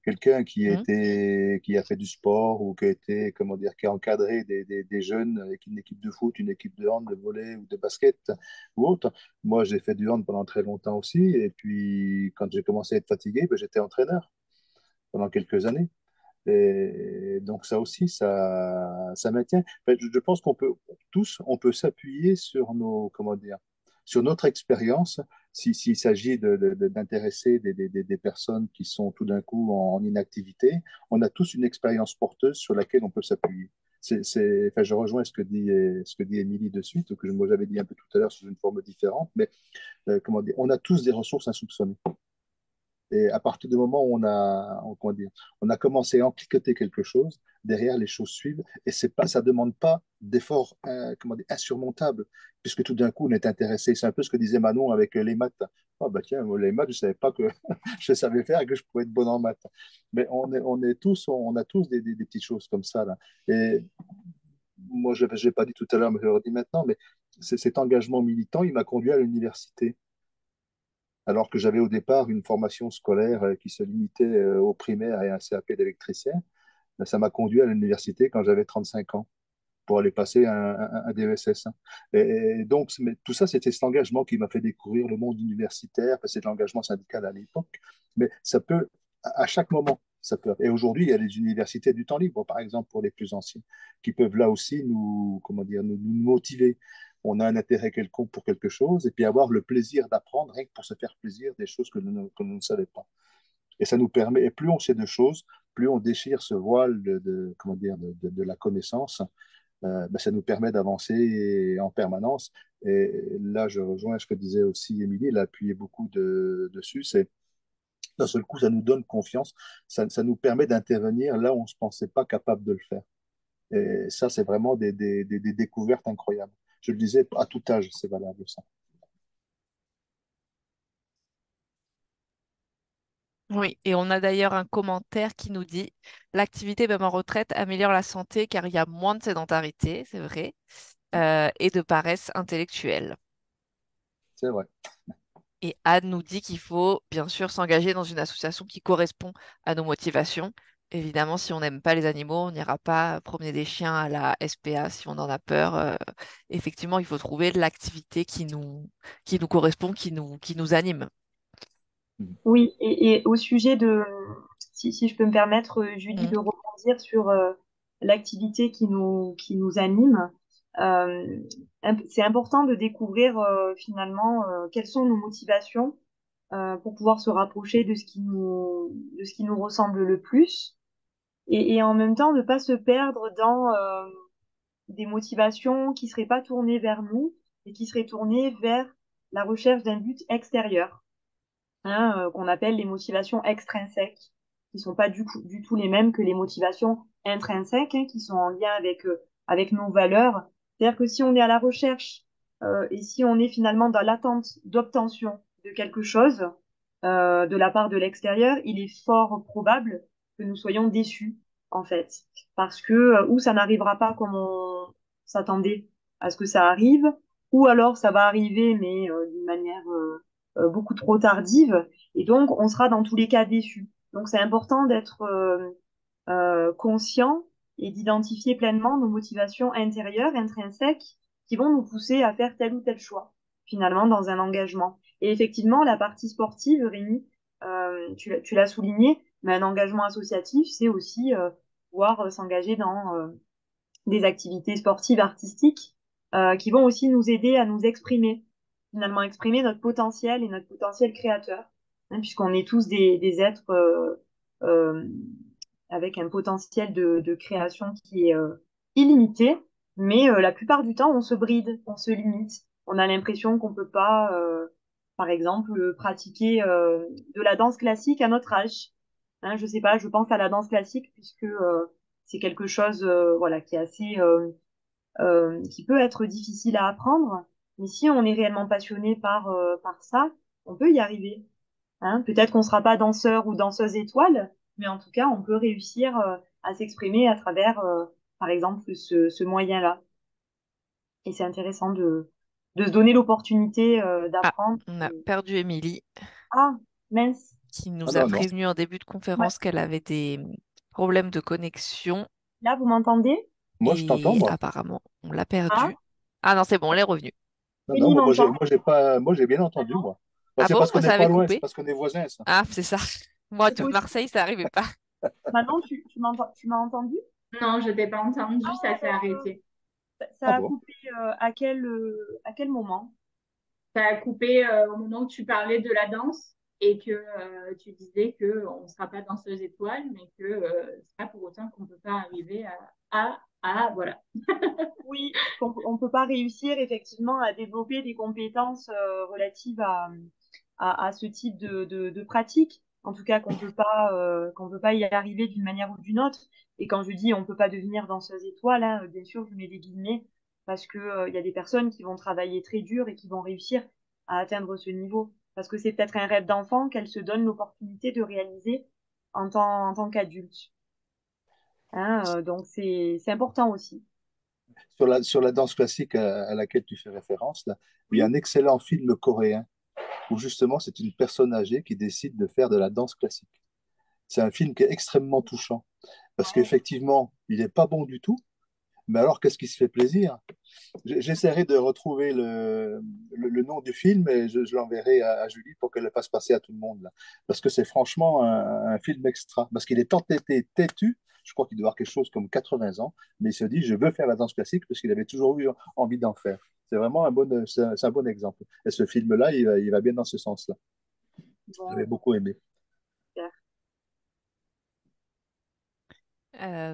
Quelqu'un hmm. qui a fait du sport ou qui a été, comment dire, qui a encadré des jeunes avec une équipe de foot, une équipe de hand, de volley ou de basket ou autre. Moi, j'ai fait du hand pendant très longtemps aussi. Et puis, quand j'ai commencé à être fatigué, ben, j'étais entraîneur pendant quelques années. Et donc ça aussi, ça maintient. En fait, je pense qu'on peut tous, on peut s'appuyer sur nos, comment dire, sur notre expérience s'il s'agit d'intéresser des personnes qui sont tout d'un coup en inactivité. On a tous une expérience porteuse sur laquelle on peut s'appuyer. Enfin, je rejoins ce que dit Émilie de suite, que moi j'avais dit un peu tout à l'heure sous une forme différente, mais comment dire, on a tous des ressources insoupçonnées. Et à partir du moment où comment dire, on a commencé à empliqueter quelque chose, derrière les choses suivent, et c'est pas, ça demande pas d'efforts comment dire, insurmontables, puisque tout d'un coup on est intéressé. C'est un peu ce que disait Manon avec les maths. Oh bah tiens, moi, les maths, je savais pas que je savais faire et que je pouvais être bon en maths. Mais on a tous des petites choses comme ça là. Et moi, je l'ai pas dit tout à l'heure, mais je le redis maintenant, mais cet engagement militant, il m'a conduit à l'université alors que j'avais au départ une formation scolaire qui se limitait au primaire et à un CAP d'électricien. Ben, ça m'a conduit à l'université quand j'avais 35 ans pour aller passer un DESS. Et donc, mais tout ça, c'était cet engagement qui m'a fait découvrir le monde universitaire, c'est de l'engagement syndical à l'époque, mais ça peut, à chaque moment, ça peut. Et aujourd'hui, il y a les universités du temps libre, par exemple, pour les plus anciens, qui peuvent là aussi nous, comment dire, nous motiver. On a un intérêt quelconque pour quelque chose, et puis avoir le plaisir d'apprendre, rien que pour se faire plaisir, des choses que nous ne savons pas. Et ça nous permet, et plus on sait de choses, plus on déchire ce voile comment dire, de la connaissance, ben, ça nous permet d'avancer en permanence. Et là, je rejoins ce que disait aussi Émilie, elle a appuyé beaucoup dessus, c'est d'un seul coup, ça nous donne confiance, ça nous permet d'intervenir là où on ne se pensait pas capable de le faire. Et ça, c'est vraiment des découvertes incroyables. Je le disais, à tout âge, c'est valable ça. Oui, et on a d'ailleurs un commentaire qui nous dit l'activité même en retraite améliore la santé car il y a moins de sédentarité, c'est vrai, et de paresse intellectuelle. C'est vrai. Et Anne nous dit qu'il faut bien sûr s'engager dans une association qui correspond à nos motivations. Évidemment, si on n'aime pas les animaux, on n'ira pas promener des chiens à la SPA si on en a peur. Effectivement, il faut trouver l'activité qui nous correspond, qui nous anime. Oui, et au sujet si je peux me permettre, Julie, Mm. de rebondir sur l'activité qui nous anime, c'est important de découvrir finalement quelles sont nos motivations pour pouvoir se rapprocher de ce qui nous ressemble le plus et en même temps ne pas se perdre dans des motivations qui seraient pas tournées vers nous et qui seraient tournées vers la recherche d'un but extérieur, hein, qu'on appelle les motivations extrinsèques. qui sont pas du tout les mêmes que les motivations intrinsèques, hein, qui sont en lien avec nos valeurs. C'est-à-dire que si on est à la recherche et si on est finalement dans l'attente d'obtention de quelque chose de la part de l'extérieur, il est fort probable que nous soyons déçus, en fait, parce que ou ça n'arrivera pas comme on s'attendait à ce que ça arrive, ou alors ça va arriver, mais d'une manière beaucoup trop tardive, et donc on sera dans tous les cas déçu. Donc c'est important d'être conscient et d'identifier pleinement nos motivations intérieures, intrinsèques, qui vont nous pousser à faire tel ou tel choix, finalement, dans un engagement. Et effectivement, la partie sportive, Rémi, tu l'as souligné, mais un engagement associatif, c'est aussi pouvoir s'engager dans des activités sportives, artistiques, qui vont aussi nous aider à nous exprimer, finalement exprimer notre potentiel et notre potentiel créateur, hein, puisqu'on est tous des êtres euh, avec un potentiel de création qui est illimité, mais la plupart du temps, on se bride, on se limite. On a l'impression qu'on peut pas, par exemple, pratiquer de la danse classique à notre âge. Hein, je sais pas, je pense à la danse classique puisque c'est quelque chose, voilà, qui est assez, qui peut être difficile à apprendre. Mais si on est réellement passionné par ça, on peut y arriver. Hein. Peut-être qu'on ne sera pas danseur ou danseuse étoile, mais en tout cas, on peut réussir à s'exprimer à travers, par exemple, ce moyen-là. Et c'est intéressant de se donner l'opportunité Ah, d'apprendre. on a perdu Émilie, Ah, mince. qui Ah nous a non, non. prévenu en début de Ouais. conférence qu'elle avait des problèmes de connexion Là, vous m'entendez? Moi, je t'entends, et moi. apparemment, on l'a Ah, perdue. Ah non, c'est bon, elle est revenue. Non, non, Rémi m'entend? moi, j'ai pas, moi, j'ai bien entendu, Manon, moi. Bon, Ah c'est bon, parce moi qu'on ça n'est avait pas loin, c'est coupé. parce qu'on est voisins, ça. Ah, c'est ça. Moi, c'est de possible. Marseille, ça n'arrivait pas. Manon, tu m'as entendu? Non, je t'ai pas entendu, ça s'est Alors, arrêté. Ah ça a bon? coupé à quel moment? Ça a coupé au moment où tu parlais de la danse et que tu disais qu'on ne sera pas danseuse étoile, mais que c'est pas pour autant qu'on ne peut pas arriver voilà. Oui, qu'on on peut pas réussir effectivement à développer des compétences relatives à ce type de pratique. En tout cas, qu'on peut pas y arriver d'une manière ou d'une autre. Et quand je dis on peut pas devenir danseuse étoile, hein, bien sûr, je mets des guillemets parce que il y a des personnes qui vont travailler très dur et qui vont réussir à atteindre ce niveau. Parce que c'est peut-être un rêve d'enfant qu'elle se donne l'opportunité de réaliser en tant qu'adulte. Hein, donc c'est important aussi. Sur la danse classique à laquelle tu fais référence, là, il y a Oui. un excellent film coréen où justement c'est une personne âgée qui décide de faire de la danse classique. C'est un film qui est extrêmement touchant parce Ouais. qu'effectivement, il n'est pas bon du tout, mais alors qu'est-ce qui se fait plaisir? J'essaierai de retrouver le nom du film et je l'enverrai à Julie pour qu'elle le fasse passer à tout le monde, là. Parce que c'est franchement un film extra. Parce qu'il est entêté, têtu. Je crois qu'il doit avoir quelque chose comme 80 ans, mais il se dit, je veux faire la danse classique parce qu'il avait toujours eu envie d'en faire. C'est vraiment c'est un bon exemple. Et ce film-là, il va bien dans ce sens-là. J'avais Bon, beaucoup aimé. super.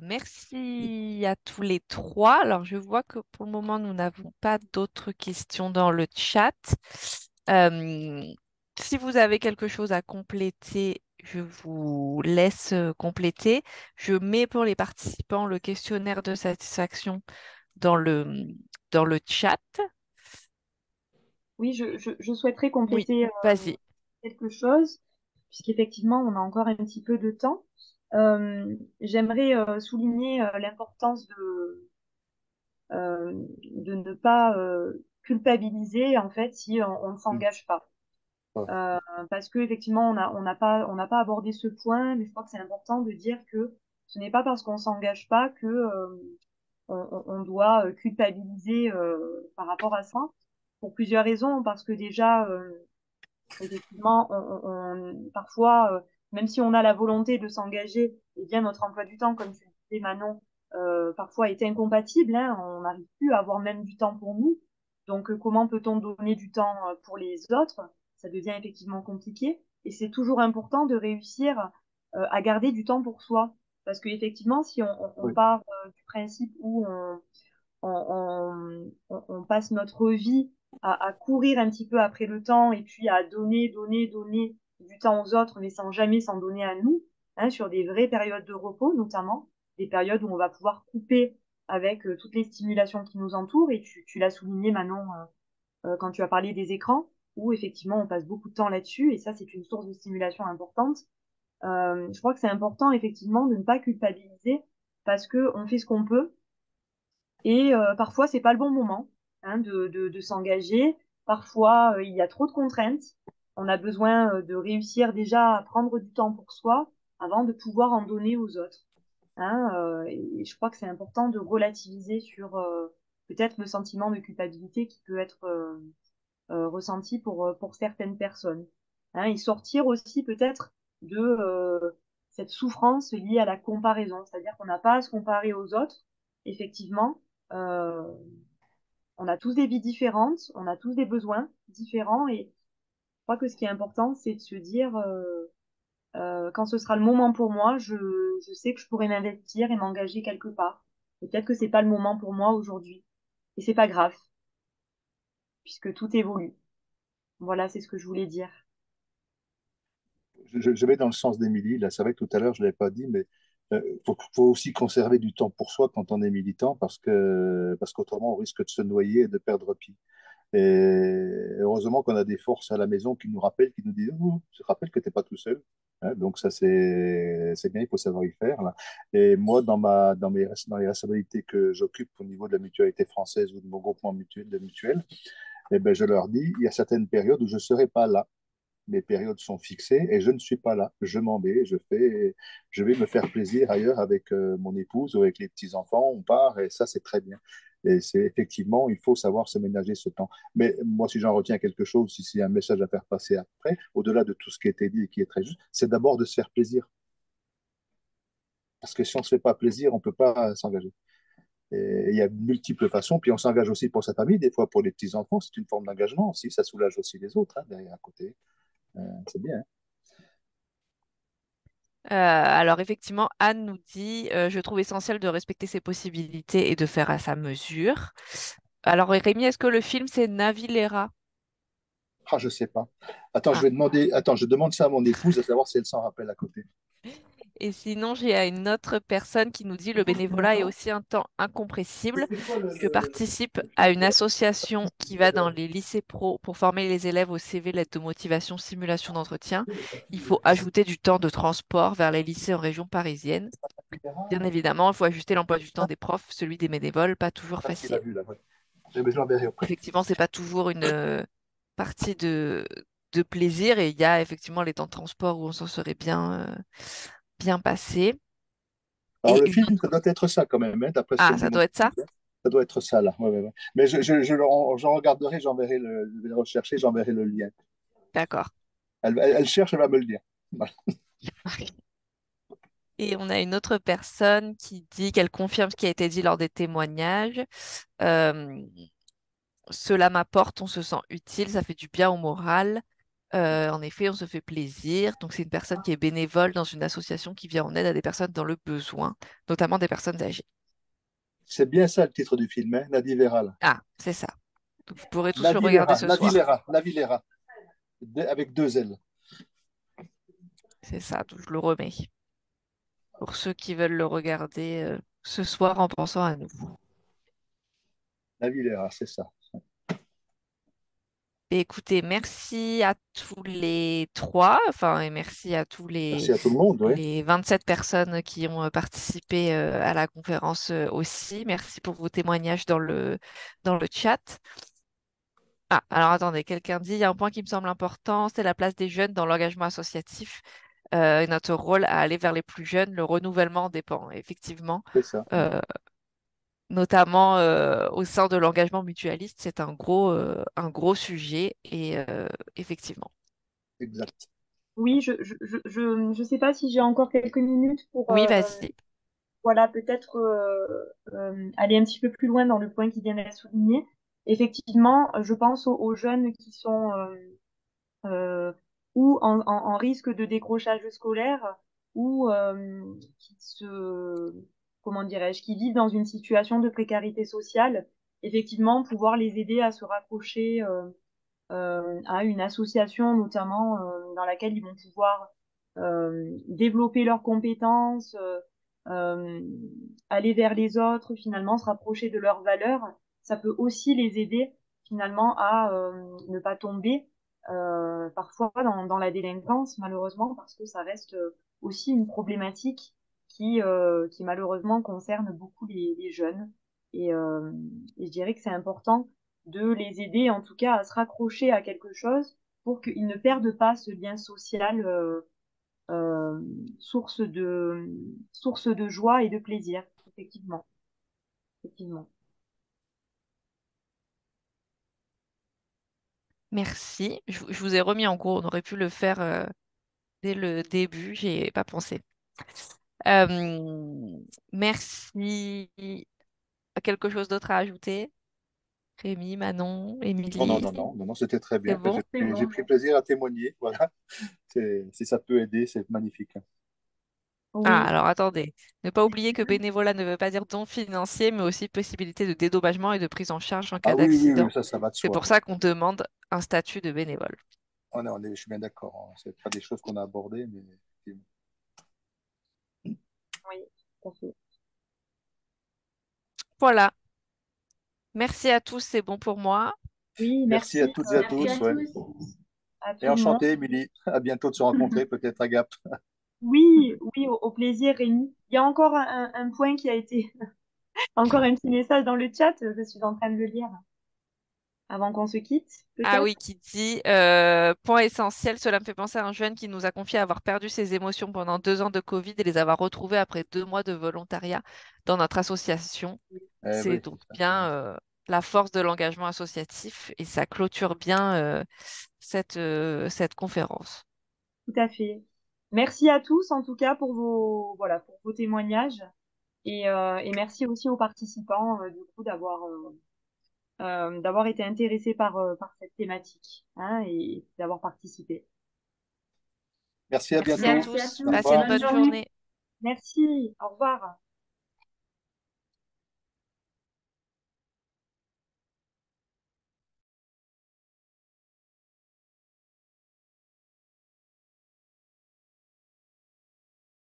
Merci à tous les trois. Alors, je vois que pour le moment, nous n'avons pas d'autres questions dans le chat. Euh, Si vous avez quelque chose à compléter, je vous laisse compléter. Je mets pour les participants le questionnaire de satisfaction dans dans le chat. Oui, je souhaiterais Oui, compléter vas-y. quelque chose, puisqu'effectivement, on a encore un petit peu de temps. J'aimerais souligner l'importance de ne pas culpabiliser, en fait, si on ne Mm. s'engage pas. Ouais. Parce que effectivement, on n'a pas abordé ce point, mais je crois que c'est important de dire que ce n'est pas parce qu'on s'engage pas que on doit culpabiliser par rapport à ça, pour plusieurs raisons, parce que déjà, effectivement, parfois, même si on a la volonté de s'engager, eh bien notre emploi du temps, comme tu le disais Manon, parfois est incompatible, hein, on n'arrive plus à avoir même du temps pour nous. Donc, comment peut-on donner du temps pour les autres? Ça devient effectivement compliqué. Et c'est toujours important de réussir à garder du temps pour soi. Parce qu'effectivement, si on Oui. part du principe où on passe notre vie à courir un petit peu après le temps et puis à donner du temps aux autres, mais sans jamais s'en donner à nous, hein, sur des vraies périodes de repos, notamment, des périodes où on va pouvoir couper avec toutes les stimulations qui nous entourent. Et tu l'as souligné, Manon, quand tu as parlé des écrans, où effectivement on passe beaucoup de temps là-dessus, et ça, c'est une source de stimulation importante. Je crois que c'est important, effectivement, de ne pas culpabiliser parce que on fait ce qu'on peut et parfois, c'est pas le bon moment, hein, de s'engager. Parfois, il y a trop de contraintes. On a besoin de réussir déjà à prendre du temps pour soi avant de pouvoir en donner aux autres, hein. Et je crois que c'est important de relativiser sur peut-être le sentiment de culpabilité qui peut être ressenti pour certaines personnes, hein, et sortir aussi peut-être de cette souffrance liée à la comparaison, c'est-à-dire qu'on n'a pas à se comparer aux autres. Effectivement, euh, on a tous des vies différentes, on a tous des besoins différents, et je crois que ce qui est important, c'est de se dire quand ce sera le moment pour moi, je sais que je pourrais m'investir et m'engager quelque part. Et peut-être que c'est pas le moment pour moi aujourd'hui, et c'est pas grave, puisque tout évolue. Voilà, c'est ce que je voulais dire. Je vais dans le sens d'Émilie. Là, c'est vrai que tout à l'heure, je ne l'avais pas dit, mais faut aussi conserver du temps pour soi quand on est militant parce qu'autrement, on risque de se noyer et de perdre pied. Et heureusement qu'on a des forces à la maison qui nous rappellent, qui nous disent, oh, je te rappelle que tu n'es pas tout seul. Hein, donc ça, c'est bien, il faut savoir y faire. Là. Et moi, dans les responsabilités que j'occupe au niveau de la mutualité française ou de mon groupement mutuel, de mutuelle, eh ben, je leur dis, il y a certaines périodes où je ne serai pas là. Mes périodes sont fixées et je ne suis pas là. Je m'en vais, je vais me faire plaisir ailleurs avec mon épouse ou avec les petits-enfants. On part et ça, c'est très bien. Et c'est effectivement, il faut savoir se ménager ce temps. Mais moi, si j'en retiens quelque chose, si c'est un message à faire passer après, au-delà de tout ce qui a été dit et qui est très juste, c'est d'abord de se faire plaisir. Parce que si on ne se fait pas plaisir, on ne peut pas s'engager. Et il y a multiples façons. Puis on s'engage aussi pour sa famille, des fois pour les petits-enfants. C'est une forme d'engagement aussi. Ça soulage aussi les autres, hein, derrière à côté. C'est bien. Hein. Alors effectivement, Anne nous dit, je trouve essentiel de respecter ses possibilités et de faire à sa mesure. Alors Rémi, est-ce que le film c'est Navilera? Ah, je sais pas. Attends, je Ah. vais demander. Attends, je demande ça à mon épouse à savoir si elle s'en rappelle à côté. Et sinon, j'ai une autre personne qui nous dit, le bénévolat est aussi un temps incompressible. Je participe à une association qui va dans les lycées pro pour former les élèves au CV, lettre de motivation, simulation d'entretien. Il faut ajouter du temps de transport vers les lycées en région parisienne. Bien évidemment, il faut ajuster l'emploi du temps des profs, celui des bénévoles, pas toujours Parce qu'il a facile. vu là. Ouais. Mais je l'enverrai après. Effectivement, c'est pas toujours une partie de plaisir et il y a effectivement les temps de transport où on s'en serait bien passé. Alors Et le une film, autre... ça doit être ça quand même, hein, d'après ce Ah, qu'elle dit ça mon doit être ça? épouse. Hein. Ça doit être ça là. Ouais, ouais, ouais. Mais j'en regarderai, je vais le rechercher, j'enverrai le lien. D'accord. Elle cherche, elle va me le dire. Voilà. Et on a une autre personne qui dit qu'elle confirme ce qui a été dit lors des témoignages. Euh, Cela m'apporte, on se sent utile, ça fait du bien au moral. En effet, on se fait plaisir. Donc, c'est une personne qui est bénévole dans une association qui vient en aide à des personnes dans le besoin, notamment des personnes âgées. C'est bien ça le titre du film, hein, Nadivera. Là. Ah, c'est ça. Donc, vous pourrez tous le regarder ce soir. Navilera, avec deux L. C'est ça, donc je le remets pour ceux qui veulent le regarder ce soir en pensant à nous. Navilera, c'est ça. Et écoutez, merci à tous les trois, enfin, et merci à tous Merci à tout le monde, oui. les 27 personnes qui ont participé à la conférence aussi. Merci pour vos témoignages dans le chat. Ah, alors attendez, quelqu'un dit, il y a un point qui me semble important, c'est la place des jeunes dans l'engagement associatif et notre rôle à aller vers les plus jeunes. Le renouvellement dépend, effectivement, C'est ça. euh, notamment au sein de l'engagement mutualiste, c'est un gros sujet et effectivement. Exact. Oui, je sais pas si j'ai encore quelques minutes pour Oui, vas-y. voilà, peut-être aller un petit peu plus loin dans le point qui vient d'être souligné. Effectivement, je pense aux jeunes qui sont euh, ou en risque de décrochage scolaire ou qui comment dirais-je, qui vivent dans une situation de précarité sociale. Effectivement, pouvoir les aider à se raccrocher à une association notamment dans laquelle ils vont pouvoir développer leurs compétences, euh, aller vers les autres, finalement, se rapprocher de leurs valeurs, ça peut aussi les aider finalement à ne pas tomber parfois dans la délinquance, malheureusement, parce que ça reste aussi une problématique qui malheureusement concerne beaucoup les jeunes. Et, euh, et je dirais que c'est important de les aider, en tout cas, à se raccrocher à quelque chose pour qu'ils ne perdent pas ce lien social euh, source de, source de joie et de plaisir, effectivement. Effectivement. Merci. Je vous ai remis en cours. On aurait pu le faire dès le début. J'y ai pas pensé. Euh, merci. Quelque chose d'autre à ajouter? Rémi, Manon, Non, non, Émilie, non, non, non, non, c'était très c'est bien. Ben, bon? C'est j'ai bon. pris plaisir à témoigner. Voilà. Si ça peut aider, c'est magnifique. Ah, Oui, alors attendez. Ne pas oublier que bénévolat ne veut pas dire don financier, mais aussi possibilité de dédommagement et de prise en charge en cas Ah oui, oui, oui, d'accident. ça va de C'est soi. pour ça qu'on demande un statut de bénévole. Je suis bien d'accord, hein. C'est pas des choses qu'on a abordées, mais effectivement. oui, tout à fait. Voilà. Merci à tous, c'est bon pour moi. Oui, Merci à merci toutes et à Merci à tous. Ouais. tous. à Et tout le monde. enchanté, Émilie. À bientôt de se rencontrer, peut-être à Gap. Oui, oui, au plaisir, Rémi. Il y a encore un point qui a été, encore un petit message dans le chat, je suis en train de le lire avant qu'on se quitte, Ah oui, peut-être. qui dit point essentiel, cela me fait penser à un jeune qui nous a confié avoir perdu ses émotions pendant 2 ans de Covid et les avoir retrouvées après 2 mois de volontariat dans notre association. C'est Oui, donc c'est ça. bien la force de l'engagement associatif et ça clôture bien cette conférence. Tout à fait. Merci à tous, en tout cas, voilà, pour vos témoignages. Et merci aussi aux participants, du coup, d'avoir été intéressés par cette thématique, hein, et d'avoir participé. Merci, à Merci à bientôt. Merci à tous. Au tous. Passez une revoir. Bonne bonne journée. journée. Merci, au revoir.